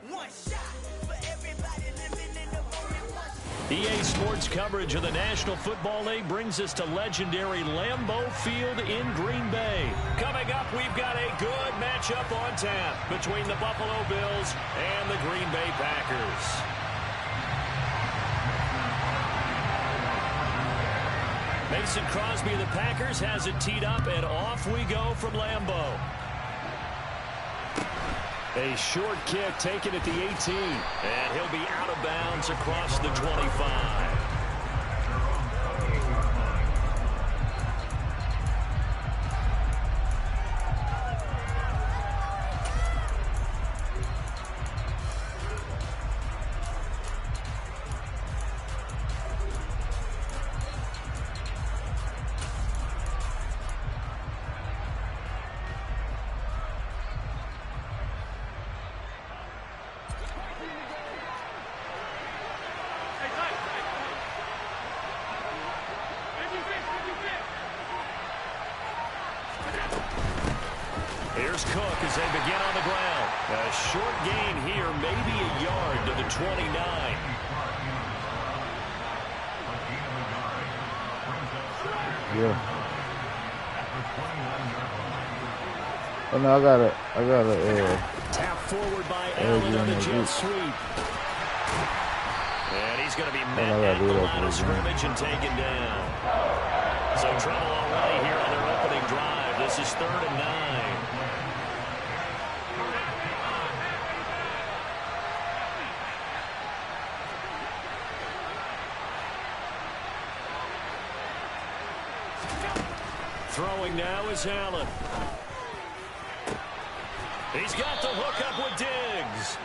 One shot for everybody living in the moment. EA Sports coverage of the National Football League brings us to legendary Lambeau Field in Green Bay. Coming up, we've got a good matchup on tap between the Buffalo Bills and the Green Bay Packers. Mason Crosby of the Packers has it teed up, and off we go from Lambeau. A short kick taken at the 18, and he'll be out of bounds across the 25. Here's Cook as they begin on the ground. A short gain here, maybe a yard to the 29. Yeah. Oh no, I gotta tap forward by Allen on the jet sweep. And he's going to be met at the line of scrimmage and taken down. So trouble already here on their opening drive. This is 3rd and 9. Throwing now is Allen. He's got the hook up with Diggs.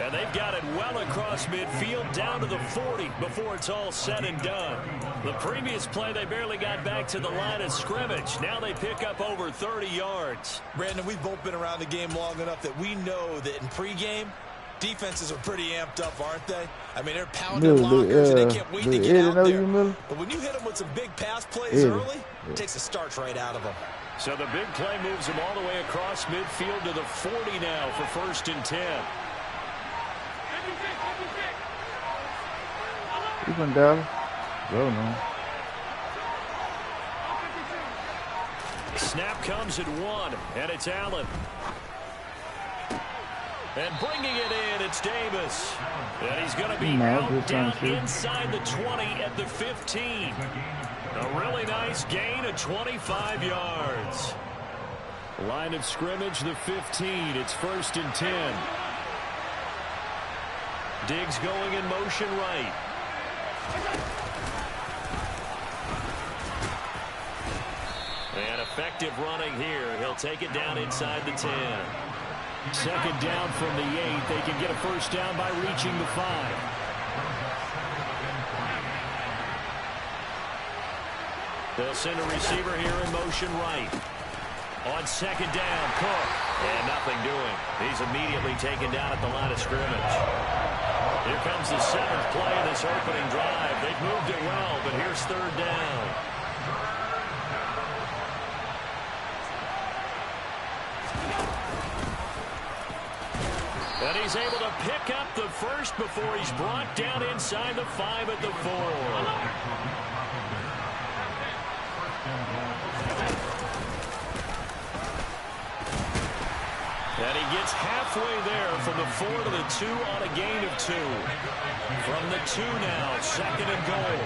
And they've got it well across midfield down to the 40 before it's all said and done. The previous play, they barely got back to the line of scrimmage. Now they pick up over 30 yards. Brandon, we've both been around the game long enough that we know that in pregame, defenses are pretty amped up, aren't they? I mean, they're pounding lockers and they can't wait to get out there. But when you hit them with some big pass plays early, it takes the starch right out of them. So the big play moves them all the way across midfield to the 40 now for 1st and 10. You can down. Go no. Snap comes at 1, and it's Allen. And bringing it in, it's Davis. And he's going to be out down inside the 20 at the 15. A really nice gain of 25 yards. Line of scrimmage, the 15. It's 1st and 10. Diggs going in motion right. And effective running here. He'll take it down inside the 10. Second down from the 8. They can get a first down by reaching the 5. They'll send a receiver here in motion right. On second down, Cook. And nothing doing. He's immediately taken down at the line of scrimmage. Here comes the 7th play of this opening drive. They've moved it well, but here's third down. And he's able to pick up the first before he's brought down inside the 5 at the 4. And he gets halfway there from the 4 to the 2 on a gain of 2. From the 2 now, second and goal.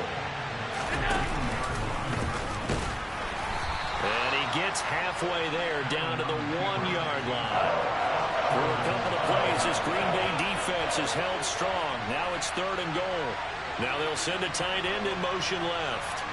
And he gets halfway there down to the 1-yard line. Through a couple of plays, this Green Bay defense is held strong. Now it's third and goal. Now they'll send a tight end in motion left.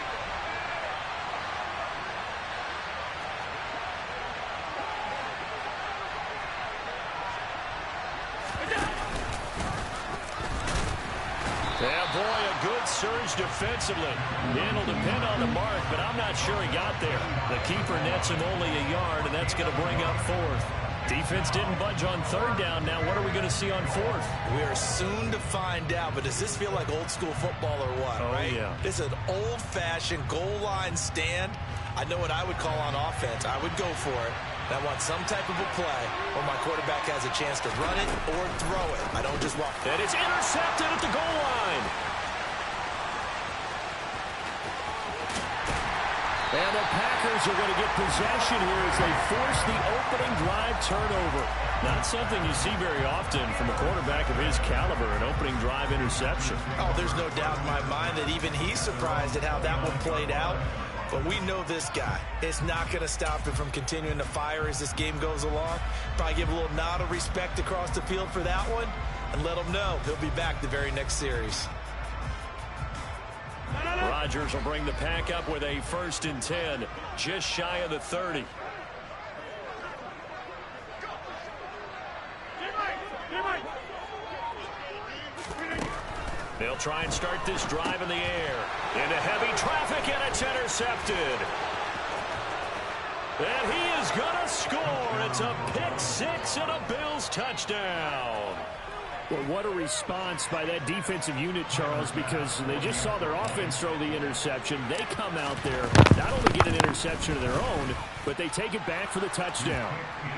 Yeah, boy, a good surge defensively. It'll depend on the mark, but I'm not sure he got there. The keeper nets him only a yard, and that's going to bring up 4th. Defense didn't budge on third down. Now what are we going to see on 4th? We are soon to find out, but does this feel like old school football or what, right? Yeah. This is an old-fashioned goal line stand. I know what I would call on offense. I would go for it. And I want some type of a play where my quarterback has a chance to run it or throw it. I don't just walk. And it's intercepted at the goal line. And the Packers are going to get possession here as they force the opening drive turnover. Not something you see very often from a quarterback of his caliber, an opening drive interception. Oh, there's no doubt in my mind that even he's surprised at how that one played out. But we know this guy. It's not going to stop him from continuing to fire as this game goes along. Probably give a little nod of respect across the field for that one and let him know he'll be back the very next series. Rodgers will bring the pack up with a 1st and 10, just shy of the 30. They'll try and start this drive in the air. Into heavy traffic, and it's intercepted. And he is going to score. It's a pick 6 and a Bills touchdown. Well, what a response by that defensive unit, Charles, because they just saw their offense throw the interception. They come out there, not only get an interception of their own, but they take it back for the touchdown.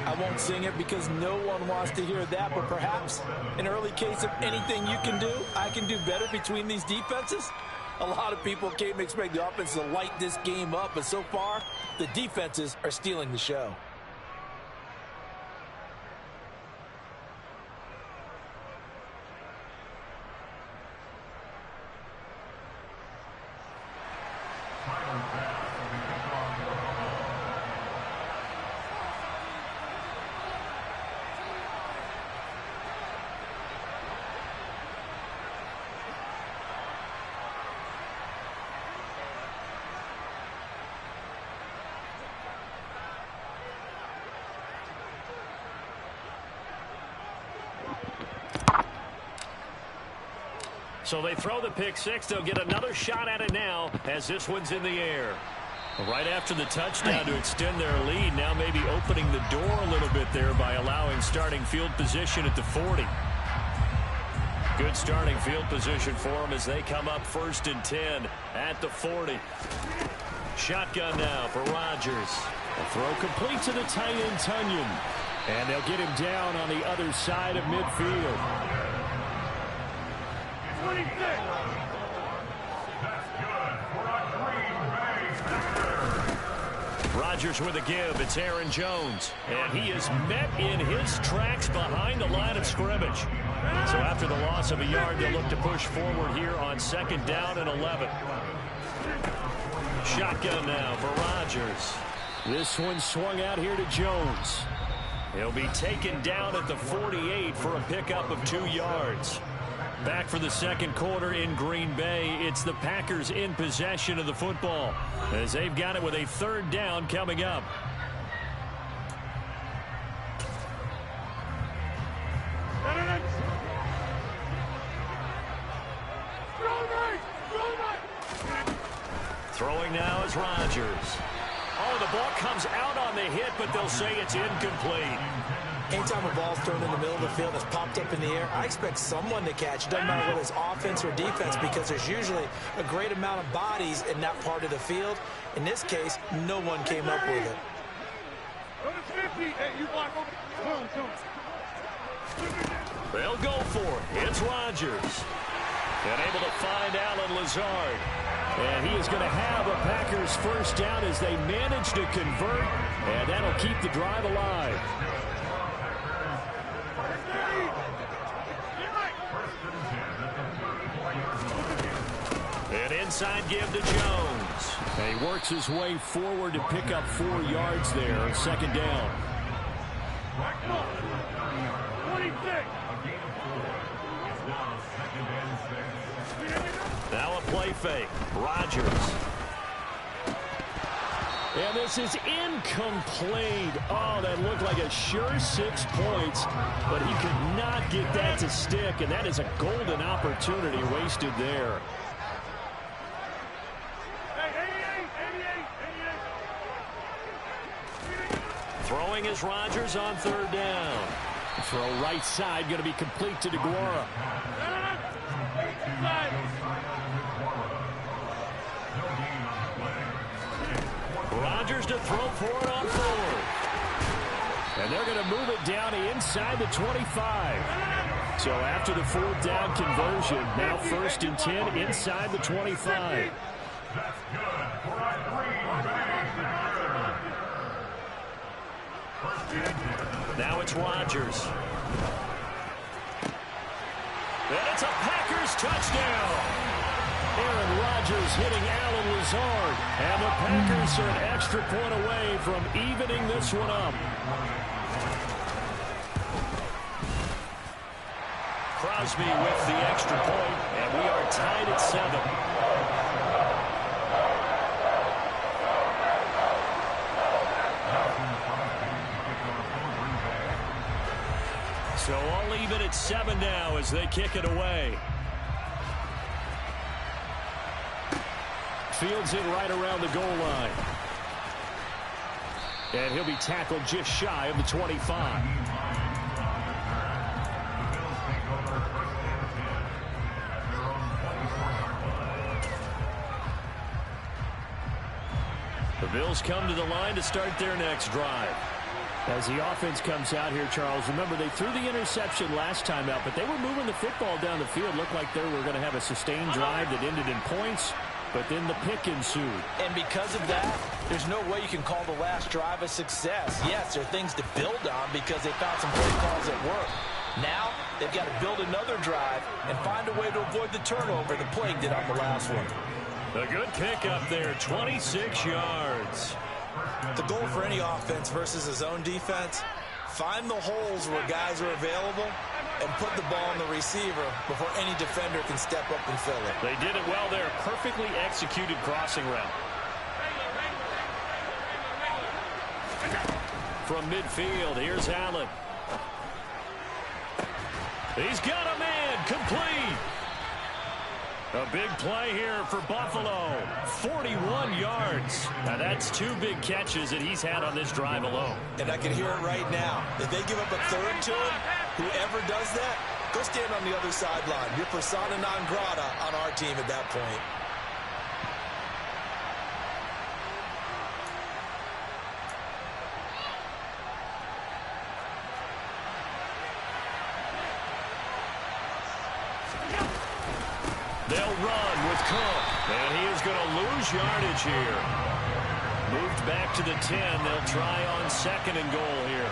I won't sing it because no one wants to hear that, but perhaps an early case of anything you can do, I can do better between these defenses. A lot of people came to expect the offense to light this game up, but so far, the defenses are stealing the show. So they throw the pick 6. They'll get another shot at it now as this one's in the air. Right after the touchdown to extend their lead, now maybe opening the door a little bit there by allowing starting field position at the 40. Good starting field position for them as they come up 1st and 10 at the 40. Shotgun now for Rodgers. A throw complete to the tight end, Tunyon. And they'll get him down on the other side of midfield. Rodgers with a give. It's Aaron Jones. And he is met in his tracks behind the line of scrimmage. So after the loss of a yard, they'll look to push forward here on 2nd down and 11. Shotgun now for Rodgers. This one swung out here to Jones. He'll be taken down at the 48 for a pickup of 2 yards. Back for the second quarter in Green Bay. It's the Packers in possession of the football as they've got it with a 3rd down coming up. Throwing now is Rodgers. Oh, the ball comes out on the hit, but they'll say it's incomplete. Anytime a ball's thrown in the middle of the field that's popped up in the air, I expect someone to catch. It doesn't matter whether it's offense or defense, because there's usually a great amount of bodies in that part of the field. In this case, no one came up with it. They'll go for it. It's Rodgers. And able to find Allen Lazard. And he is going to have a Packers first down as they manage to convert. And that'll keep the drive alive. An inside give to Jones. And he works his way forward to pick up 4 yards there. Second down. 26. Now a play fake. Rodgers. And this is incomplete. Oh, that looked like a sure 6 points, but he could not get that to stick, and that is a golden opportunity wasted there. Throwing is Rodgers on third down. Throw right side, going to be complete to DeGuara. Rodgers to throw for it on 4th. And they're going to move it down inside the 25. So after the 4th down conversion, now 1st and 10 inside the 25. Now it's Rodgers. And it's a Packers touchdown. Aaron Rodgers hitting Allen Lazard. And the Packers are an extra point away from evening this one up. Crosby with the extra point, and we are tied at 7. So all even at 7 now as they kick it away. Fields it right around the goal line. And he'll be tackled just shy of the 25. The Bills come to the line to start their next drive. As the offense comes out here, Charles, remember they threw the interception last time out, but they were moving the football down the field. Looked like they were going to have a sustained drive that ended in points, but then the pick ensued. And because of that, there's no way you can call the last drive a success. Yes, there are things to build on because they found some great calls at work. Now, they've got to build another drive and find a way to avoid the turnover the Plague did on the last one. A good pick up there, 26 yards. The goal for any offense versus his own defense, find the holes where guys are available and put the ball on the receiver before any defender can step up and fill it. They did it well there. Perfectly executed crossing route. From midfield, here's Allen. He's got a man, complete. A big play here for Buffalo. 41 yards. Now that's 2 big catches that he's had on this drive alone. And I can hear it right now. If they give up a third to him, whoever does that, go stand on the other sideline. You're persona non grata on our team at that point. They'll run with Cook, and he is going to lose yardage here. Moved back to the 10. They'll try on 2nd and goal here.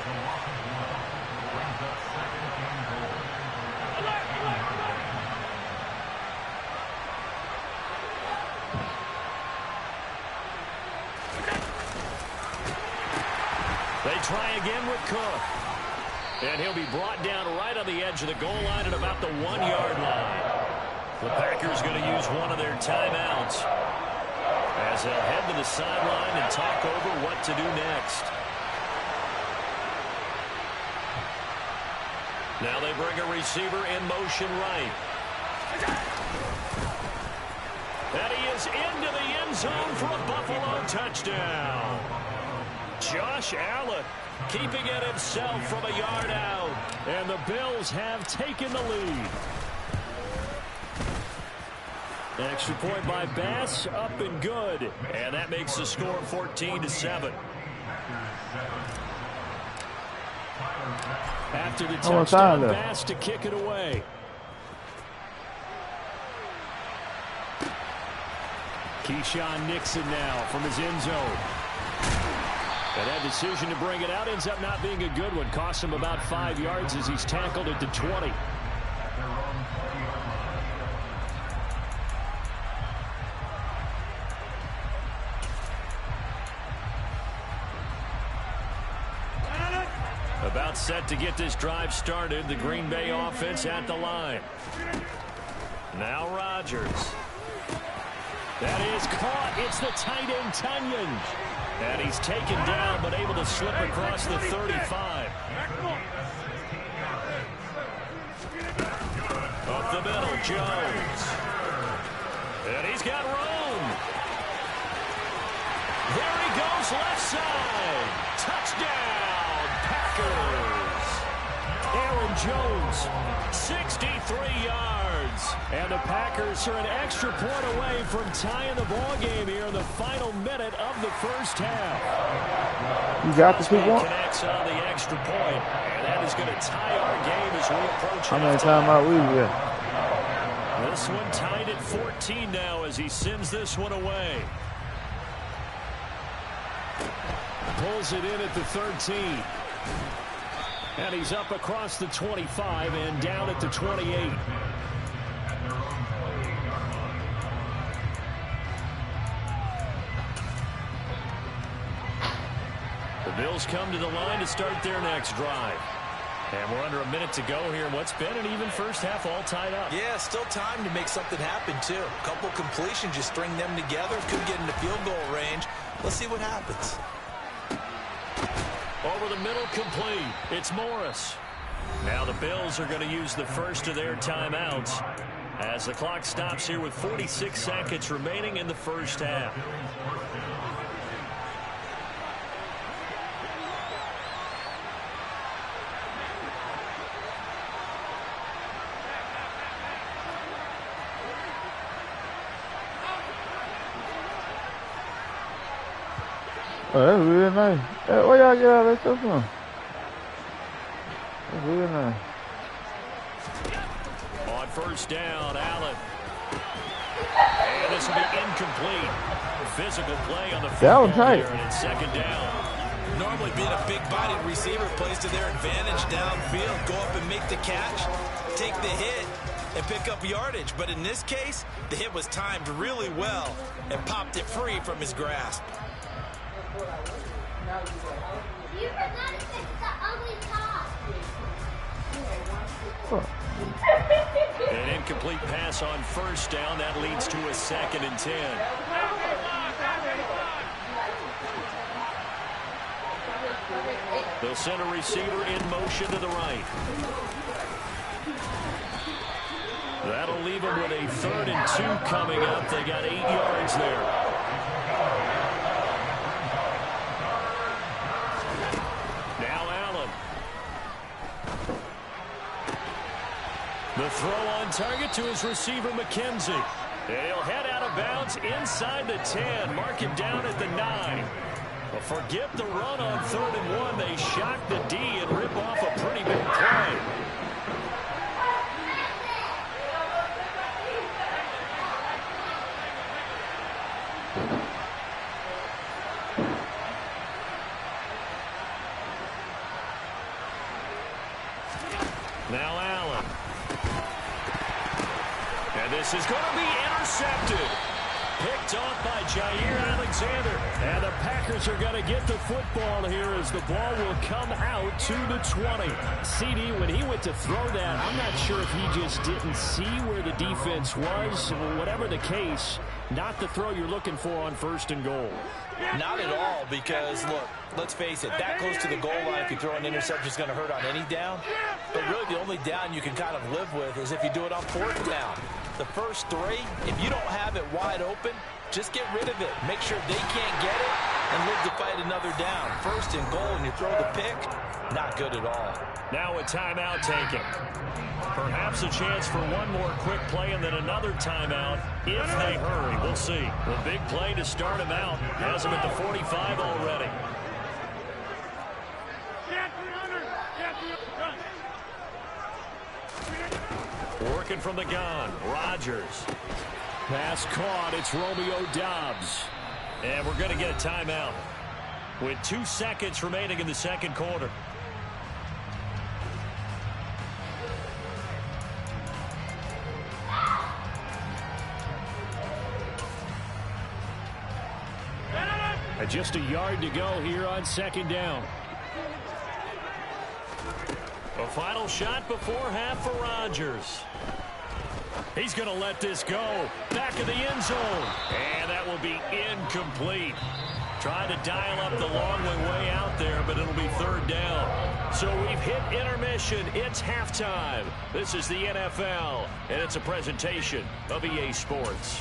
They try again with Cook. And he'll be brought down right on the edge of the goal line at about the 1-yard line. The Packers going to use one of their timeouts as they'll head to the sideline and talk over what to do next. Now they bring a receiver in motion right. And he is is into the end zone for a Buffalo touchdown. Josh Allen keeping it himself from a yard out. And the Bills have taken the lead. Extra point by Bass, up and good. And that makes the score 14-7. After the touchdown, Bass to kick it away. Keyshawn Nixon now from his end zone. And that decision to bring it out ends up not being a good one. Costs him about 5 yards as he's tackled at the 20. About set to get this drive started. The Green Bay offense at the line. Now Rodgers. That is caught. It's the tight end, Tunyon. And he's taken down, but able to slip across the 35. Up the middle, Jones. And he's got room. There he goes, left side. Touchdown, Packers. Aaron Jones, 63 yards. And the Packers are an extra point away from tying the ball game here in the final minute of the first half. You got the 2 points? Connects on the extra point, and that is going to tie our game as we approach. How many timeout we got? This one tied at 14 now as he sends this one away. Pulls it in at the 13. And he's up across the 25 and down at the 28. The Bills come to the line to start their next drive. And we're under a minute to go here in what's been an even first half, all tied up. Yeah, still time to make something happen, too. A couple completions, just string them together. Could get into field goal range. Let's see what happens. Over the middle, complete. It's Morris. Now the Bills are going to use the first of their timeouts as the clock stops here with 46 seconds remaining in the first half. Oh, that's real nice. Where y'all get all that stuff from? That's real nice. On first down, Allen. And this will be incomplete. Physical play on the football there, and it's second down. Normally being a big-bodied receiver plays to their advantage downfield. Go up and make the catch, take the hit, and pick up yardage. But in this case, the hit was timed really well and popped it free from his grasp. You forgot to fix the ugly top. An incomplete pass on first down. That leads to a 2nd and 10. They'll send a receiver in motion to the right. That'll leave them with a 3rd and 2 coming up. They got 8 yards there. The throw on target to his receiver, McKenzie. And he'll head out of bounds inside the 10. Mark him down at the 9. But forget the run on 3rd and 1. They shock the D and rip off a pretty big play. Now Allen. And this is going to be intercepted. Picked off by Jair Alexander. And the Packers are going to get the football here as the ball will come out to the 20. CD, when he went to throw that, I'm not sure if he just didn't see where the defense was. Whatever the case, not the throw you're looking for on 1st and goal. Not at all, because, look, let's face it, that close to the goal line, if you throw an interception, is going to hurt on any down. But really the only down you can kind of live with is if you do it on 4th down. The first three, if you don't have it wide open, just get rid of it. Make sure they can't get it and live to fight another down. First and goal, and you throw the pick, not good at all. Now a timeout taken. Perhaps a chance for one more quick play and then another timeout if they hurry. We'll see. The big play to start him out. Has him at the 45 already. Working from the gun. Rodgers. Pass caught. It's Romeo Doubs. And we're going to get a timeout with 2 seconds remaining in the second quarter. Just a yard to go here on second down. A final shot before half for Rodgers. He's going to let this go. Back of the end zone. And that will be incomplete. Trying to dial up the long way out there, but it'll be third down. So we've hit intermission. It's halftime. This is the NFL, and it's a presentation of EA Sports.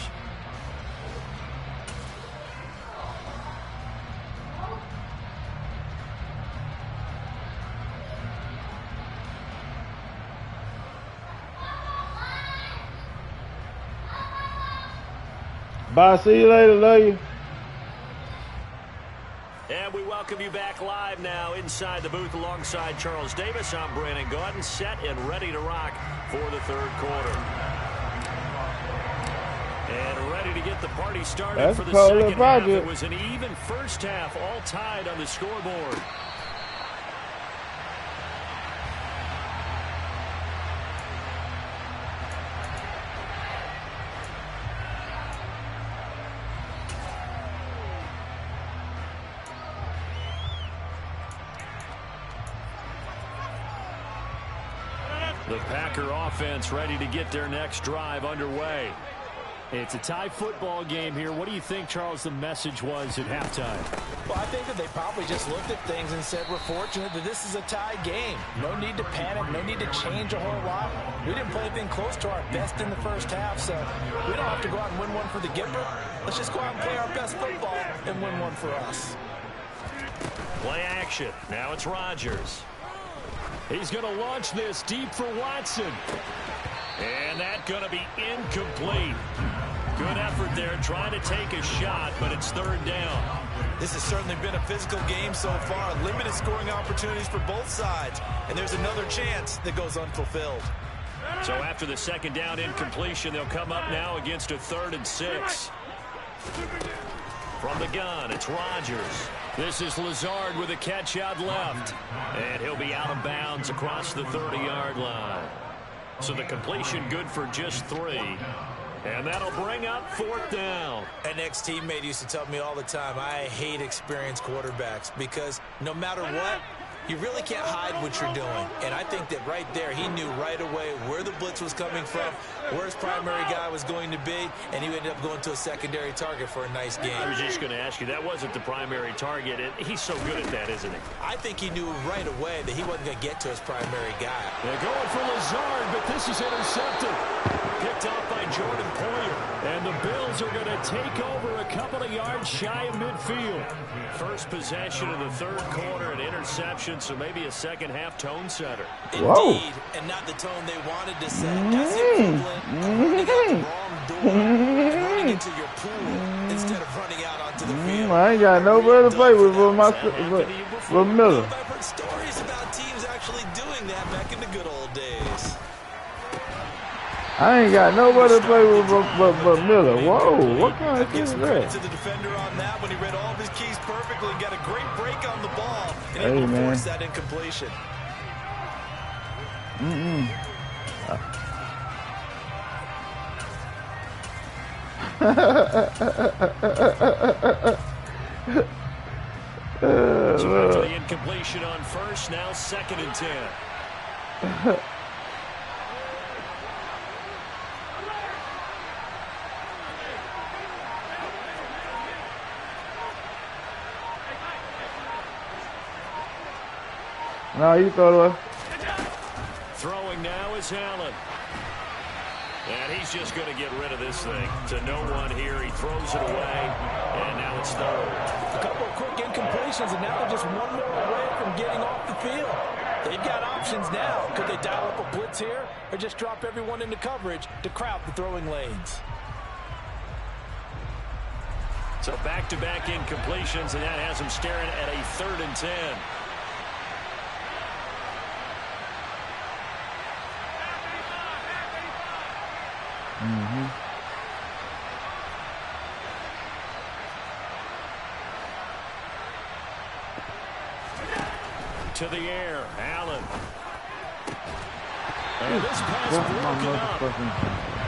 Bye. See you later. Love you. And we welcome you back live now inside the booth alongside Charles Davis. I'm Brandon Gaudin, set and ready to rock for the third quarter. And ready to get the party started for the second half. It was an even first half, all tied on the scoreboard. The Packer offense ready to get their next drive underway. It's a tie football game here. What do you think, Charles, the message was at halftime? Well, I think that they probably just looked at things and said, we're fortunate that this is a tie game. No need to panic. No need to change a whole lot. We didn't play anything close to our best in the first half, so we don't have to go out and win one for the Gipper. Let's just go out and play our best football and win one for us. Play action. Now it's Rodgers. He's going to launch this deep for Watson. And that's going to be incomplete. Good effort there trying to take a shot, but it's third down. This has certainly been a physical game so far. Limited scoring opportunities for both sides. And there's another chance that goes unfulfilled. So after the second down incompletion, they'll come up now against a 3rd and 6. From the gun, it's Rodgers. This is Lazard with a catch out left. And he'll be out of bounds across the 30-yard line. So the completion good for just 3. And that'll bring up 4th down. An ex-teammate used to tell me all the time, I hate experienced quarterbacks because no matter what, you really can't hide what you're doing. And I think that right there, he knew right away where the blitz was coming from, where his primary guy was going to be, and he ended up going to a secondary target for a nice game. I was just going to ask you, that wasn't the primary target. He's so good at that, isn't he? I think he knew right away that he wasn't going to get to his primary guy. They're going for Lazard, but this is intercepted. Picked off by Jordan Poyer. And the Bills are going to take over a couple of yards shy of midfield. First possession of the third quarter, an interception, so maybe a second half tone setter. Indeed, and not the tone they wanted to set. That's the equivalent of running out the wrong door and running into your pool instead of running out onto the field. I ain't got nobody to play with but Miller. I've heard stories about teams actually doing that back in the good old days. I ain't got nobody to play with but Miller. Whoa, what kind of thing is that? To the defender on that when he read all of his keys perfectly and got a great break on the ball and able to force that incompletion. So after the incompletion on first, now 2nd and 10. No, you throw it away. Throwing now is Allen. And he's just going to get rid of this thing. To no one here. He throws it away, and now it's third. A couple of quick incompletions, and now they're just one more away from getting off the field. They've got options now. Could they dial up a blitz here or just drop everyone into coverage to crowd the throwing lanes? So back-to-back incompletions, and that has him staring at a 3rd and 10. To the air, Allen. And this pass broken up.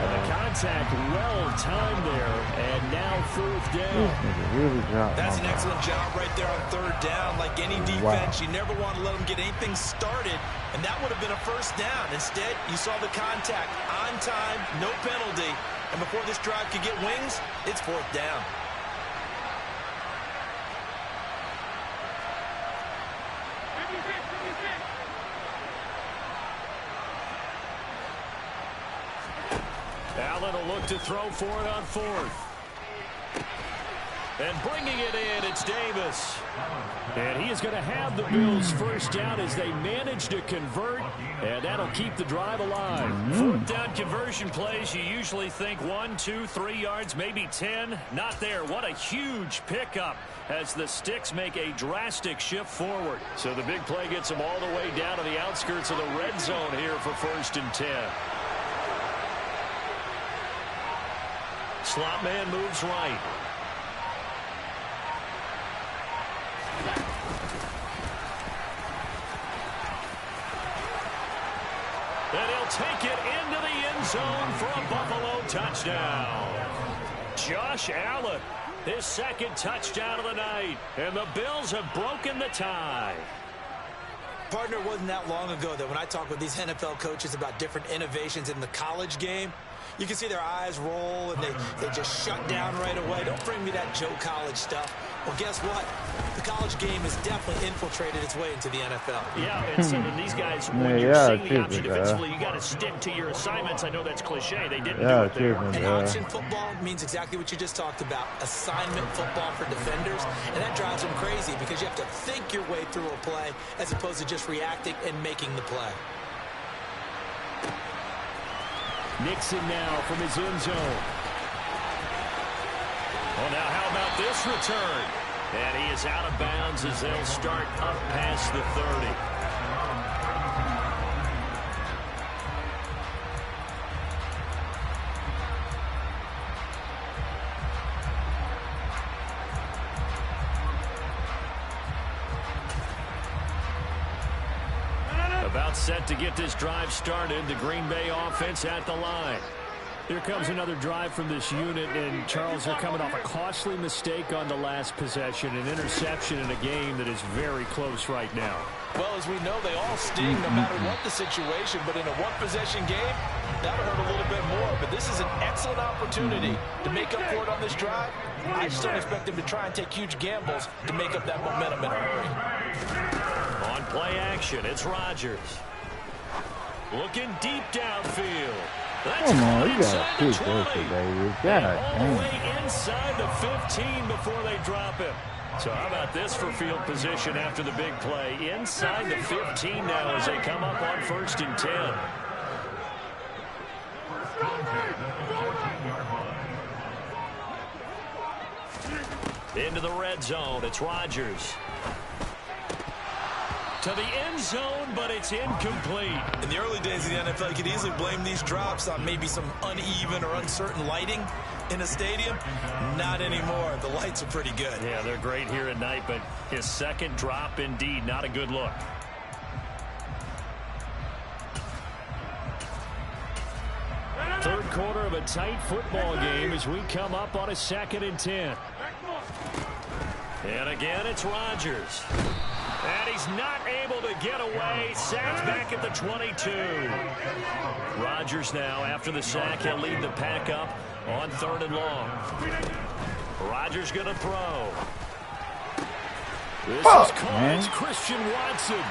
And the contact well-timed there, and now 4th down. That's an excellent job right there on 3rd down. Like any defense, you never want to let them get anything started, and that would have been a 1st down. Instead, you saw the contact on time, no penalty, and before this drive could get wings, it's 4th down. Allen will look to throw for it on 4th. And bringing it in, it's Davis. And he is going to have the Bills 1st down as they manage to convert, and that'll keep the drive alive. 4th down conversion plays, you usually think 1, 2, 3 yards, maybe 10. Not there. What a huge pickup as the Sticks make a drastic shift forward. So the big play gets them all the way down to the outskirts of the red zone here for 1st and 10. Slot man moves right. And he'll take it into the end zone for a Buffalo touchdown. Josh Allen, his 2nd touchdown of the night. And the Bills have broken the tie. Partner, it wasn't that long ago that when I talk with these NFL coaches about different innovations in the college game, you can see their eyes roll and they just shut down right away. Don't bring me that Joe College stuff. Well, guess what? The college game has definitely infiltrated its way into the NFL. Yeah, and so these guys, when you're seeing the option defensively, you got to stick to your assignments. I know that's cliche. They didn't do it there. And option football means exactly what you just talked about. Assignment football for defenders. And that drives them crazy because you have to think your way through a play as opposed to just reacting and making the play. Nixon now from his end zone. Well, now how about this return? And he is out of bounds as they'll start up past the 30. About set to get this drive started. The Green Bay offense at the line. Here comes another drive from this unit, and Charles, they're coming off a costly mistake on the last possession, an interception in a game that is very close right now. Well, as we know, they all sting no matter what the situation, but in a one-possession game, that'll hurt a little bit more. But this is an excellent opportunity to make up for it on this drive. I just don't expect them to try and take huge gambles to make up that momentum in a hurry. On play action, it's Rodgers. Looking deep downfield. That's inside the 20. And all the way inside the 15 before they drop him. So how about this for field position after the big play? Inside the 15 now as they come up on 1st and 10. Into the red zone, it's Rodgers. To the end zone, but it's incomplete. In the early days of the NFL, you could easily blame these drops on maybe some uneven or uncertain lighting in a stadium. Not anymore. The lights are pretty good. Yeah, they're great here at night, but his second drop, indeed, not a good look. Third quarter of a tight football game as we come up on a 2nd and 10. And again, it's Rodgers. And he's not able to get away. Sacked back at the 22. Rodgers now, after the sack, he'll lead the pack up on 3rd and long. Rodgers going to throw. This is caught. It's Christian Watson.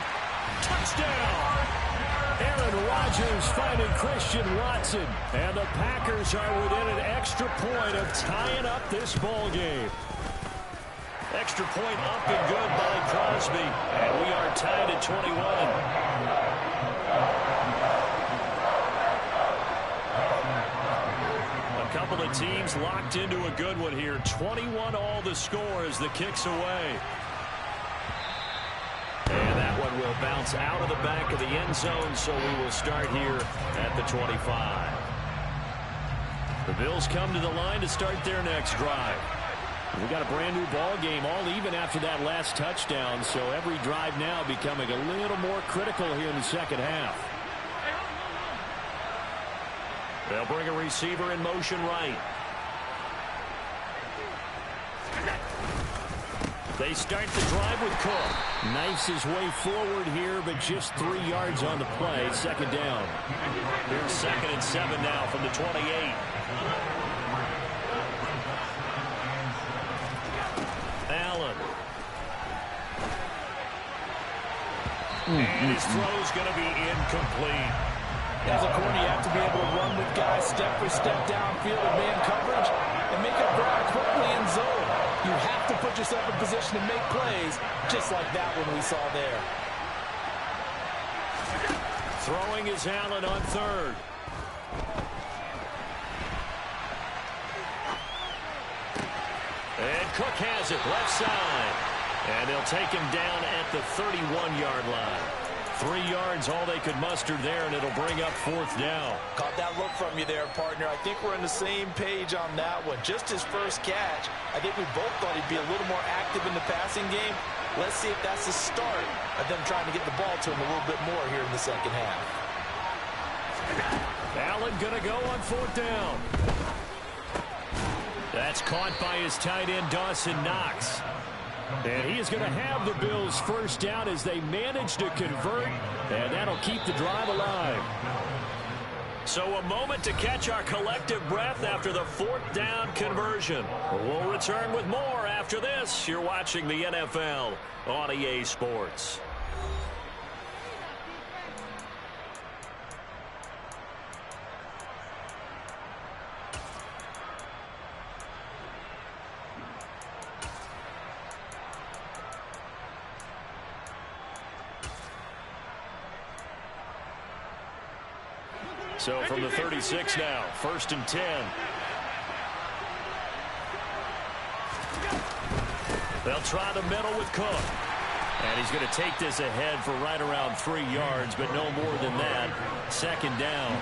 Touchdown. Aaron Rodgers finding Christian Watson. And the Packers are within an extra point of tying up this ball game. Extra point up and good by Crosby. And we are tied at 21. A couple of teams locked into a good one here. 21 all the score as the kick's away. And that one will bounce out of the back of the end zone, so we will start here at the 25. The Bills come to the line to start their next drive. We got a brand new ball game, all even after that last touchdown, so every drive now becoming a little more critical here in the second half. They'll bring a receiver in motion right. They start the drive with Cook. Knifes his way forward here, but just 3 yards on the play. Second down. Here's 2nd and 7 now from the 28. Allen. And his throw's going to be incomplete. As a corner, you have to be able to run with guys step for step downfield in man coverage and make up ground quickly in zone. You have to put yourself in position to make plays, just like that one we saw there. Throwing is Allen on 3rd. And Cook has it left side. And they'll take him down at the 31-yard line. 3 yards, all they could muster there, and it'll bring up 4th down. Caught that look from you there, partner. I think we're on the same page on that one. Just his first catch, I think we both thought he'd be a little more active in the passing game. Let's see if that's the start of them trying to get the ball to him a little bit more here in the second half. Allen going to go on 4th down. That's caught by his tight end, Dawson Knox. And he is going to have the Bills first down as they manage to convert, and that'll keep the drive alive. So a moment to catch our collective breath after the 4th down conversion. We'll return with more after this. You're watching the NFL on EA Sports. So from the 36 now, 1st and 10. They'll try the middle with Cook. And he's going to take this ahead for right around 3 yards, but no more than that. 2nd down.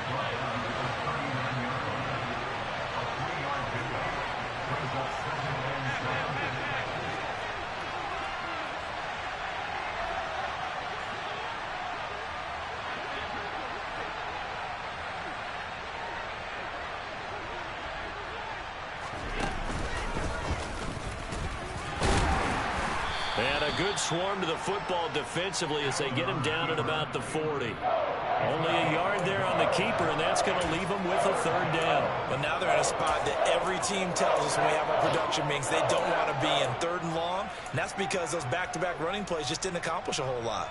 And a good swarm to the football defensively as they get him down at about the 40. Only a yard there on the keeper, and that's going to leave him with a 3rd down. But now they're in a spot that every team tells us when we have our production meetings they don't want to be in, 3rd and long. And that's because those back-to-back running plays just didn't accomplish a whole lot.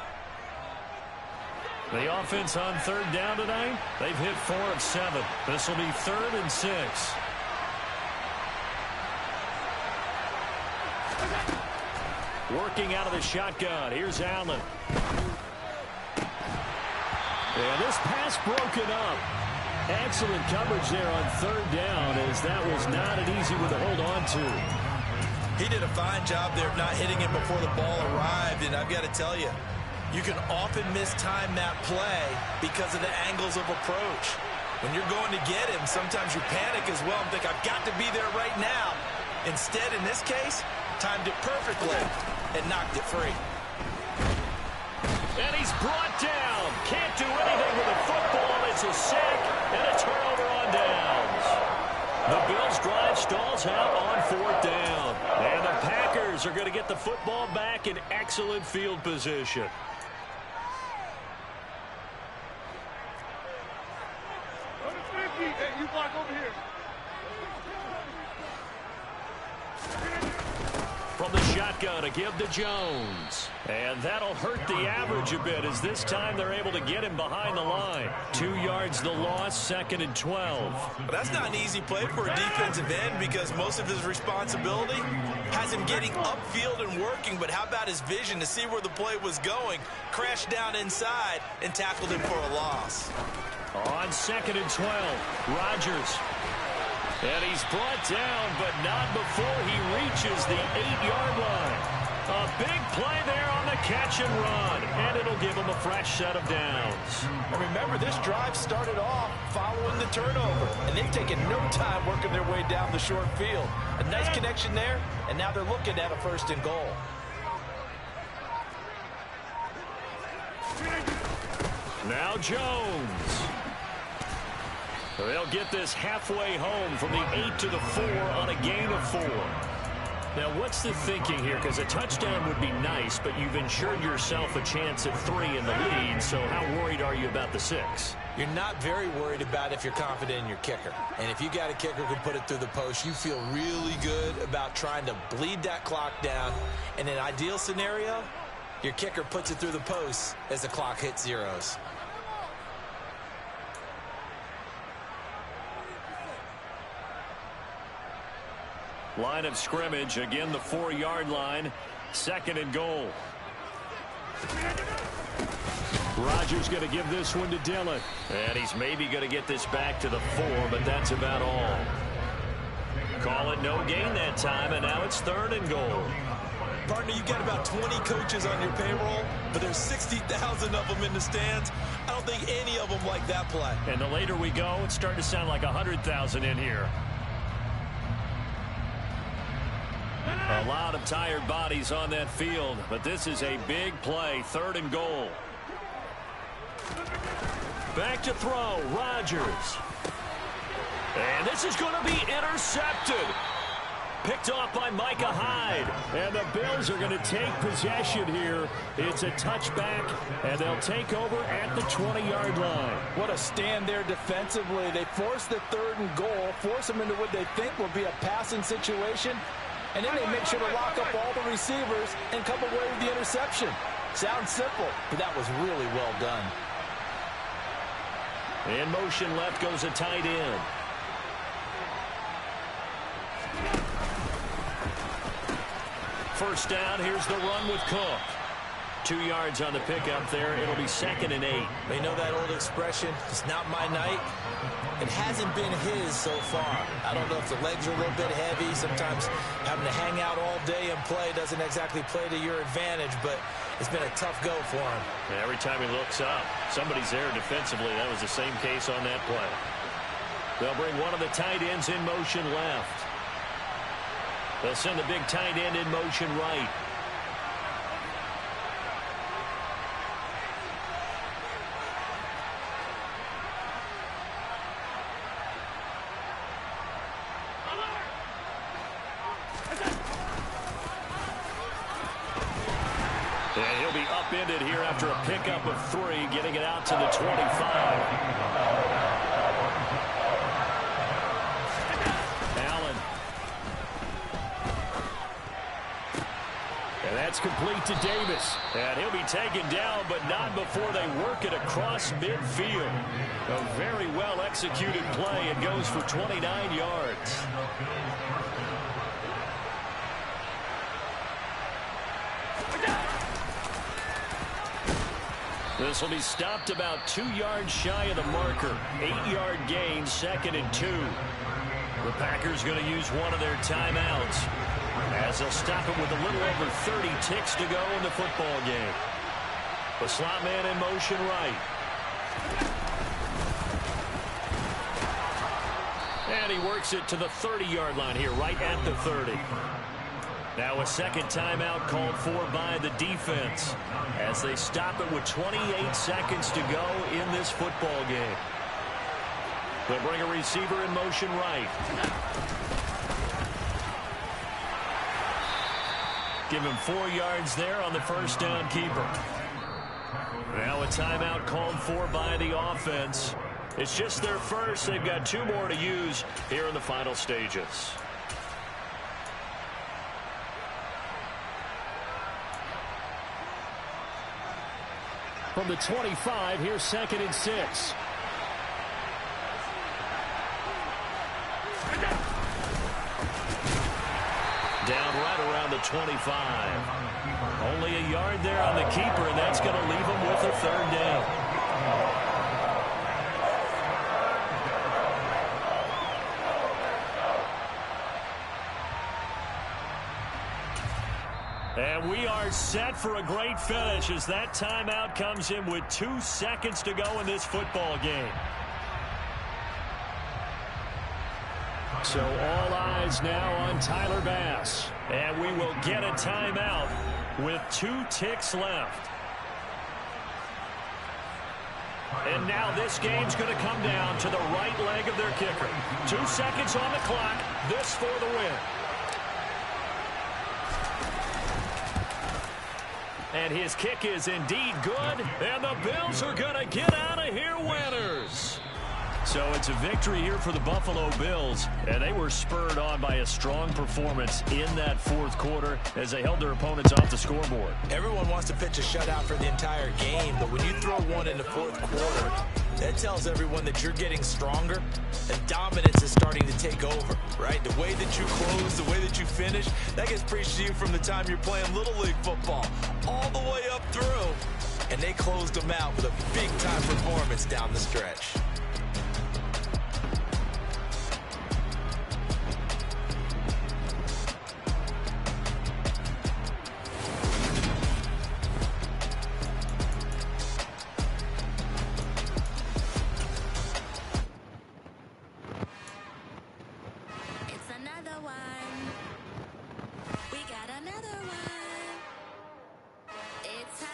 The offense on 3rd down tonight, they've hit 4 of 7. This will be 3rd and 6. Working out of the shotgun. Here's Allen. And this pass broken up. Excellent coverage there on 3rd down, as that was not an easy one to hold on to. He did a fine job there of not hitting him before the ball arrived, and I've got to tell you, you can often mistime that play because of the angles of approach. When you're going to get him, sometimes you panic as well and think, I've got to be there right now. Instead, in this case, timed it perfectly and knocked it free. And he's brought down. Can't do anything with the football. It's a sack and a turnover on downs. The Bills' drive stalls out on 4th down. And the Packers are going to get the football back in excellent field position. Hey, you block over here. From the shotgun to give to Jones. And that'll hurt the average a bit as this time they're able to get him behind the line. 2 yards the loss, 2nd and 12. Well, that's not an easy play for a defensive end because most of his responsibility has him getting upfield and working. But how about his vision to see where the play was going? Crashed down inside and tackled him for a loss. On 2nd and 12, Rodgers. And he's brought down, but not before he reaches the 8-yard line. A big play there on the catch and run, and it'll give him a fresh set of downs. And remember, this drive started off following the turnover, and they've taken no time working their way down the short field. A nice connection there, and now they're looking at a 1st and goal. Now Jones. They'll get this halfway home from the 8 to the 4 on a gain of 4. Now, what's the thinking here? Because a touchdown would be nice, but you've ensured yourself a chance at 3 in the lead, so how worried are you about the 6? You're not very worried about if you're confident in your kicker. And if you got a kicker who can put it through the post, you feel really good about trying to bleed that clock down. In an ideal scenario, your kicker puts it through the post as the clock hits zeros. Line of scrimmage, again the 4-yard line, 2nd and goal. Rodgers going to give this one to Dillon. And he's maybe going to get this back to the 4, but that's about all. Call it no gain that time, and now it's 3rd and goal. Partner, you got about 20 coaches on your payroll, but there's 60,000 of them in the stands. I don't think any of them like that play. And the later we go, it's starting to sound like 100,000 in here. A lot of tired bodies on that field, but this is a big play, 3rd and goal. Back to throw, Rodgers. And this is going to be intercepted. Picked off by Micah Hyde. And the Bills are going to take possession here. It's a touchback, and they'll take over at the 20-yard line. What a stand there defensively. They force the 3rd and goal, force them into what they think will be a passing situation, and then they make sure to lock up all the receivers and come away with the interception. Sounds simple, but that was really well done. In motion left goes a tight end. First down, here's the run with Cook. 2 yards on the pickup there. It'll be 2nd and 8. You know that old expression, it's not my night? It hasn't been his so far. I don't know if the legs are a little bit heavy. Sometimes having to hang out all day and play doesn't exactly play to your advantage, but it's been a tough go for him. And every time he looks up, somebody's there defensively. That was the same case on that play. They'll bring one of the tight ends in motion left. They'll send the big tight end in motion right. And he'll be upended here after a pickup of 3, getting it out to the 25. And that's complete to Davis. And he'll be taken down, but not before they work it across midfield. A very well-executed play. It goes for 29 yards. This will be stopped about 2 yards shy of the marker. 8-yard gain, 2nd and 2. The Packers going to use one of their timeouts, as they'll stop it with a little over 30 ticks to go in the football game. The slot man in motion right. And he works it to the 30-yard line here, right at the 30. Now a second timeout called for by the defense, as they stop it with 28 seconds to go in this football game. They'll bring a receiver in motion right. Give him 4 yards there on the first down keeper. Now a timeout called for by the offense. It's just their first. They've got 2 more to use here in the final stages. from the 25. Here's 2nd and 6. Down right around the 25. Only a yard there on the keeper, and that's going to leave him with a 3rd down. And we are set for a great finish as that timeout comes in with 2 seconds to go in this football game. So all eyes now on Tyler Bass. And we will get a timeout with 2 ticks left. And now this game's going to come down to the right leg of their kicker. 2 seconds on the clock. This for the win. And his kick is indeed good. And the Bills are going to get out of here winners. So it's a victory here for the Buffalo Bills, and they were spurred on by a strong performance in that 4th quarter as they held their opponents off the scoreboard. Everyone wants to pitch a shutout for the entire game, but when you throw one in the 4th quarter, that tells everyone that you're getting stronger and dominance is starting to take over, right? The way that you close, the way that you finish, that gets preached to you from the time you're playing Little League football all the way up through, and they closed them out with a big-time performance down the stretch.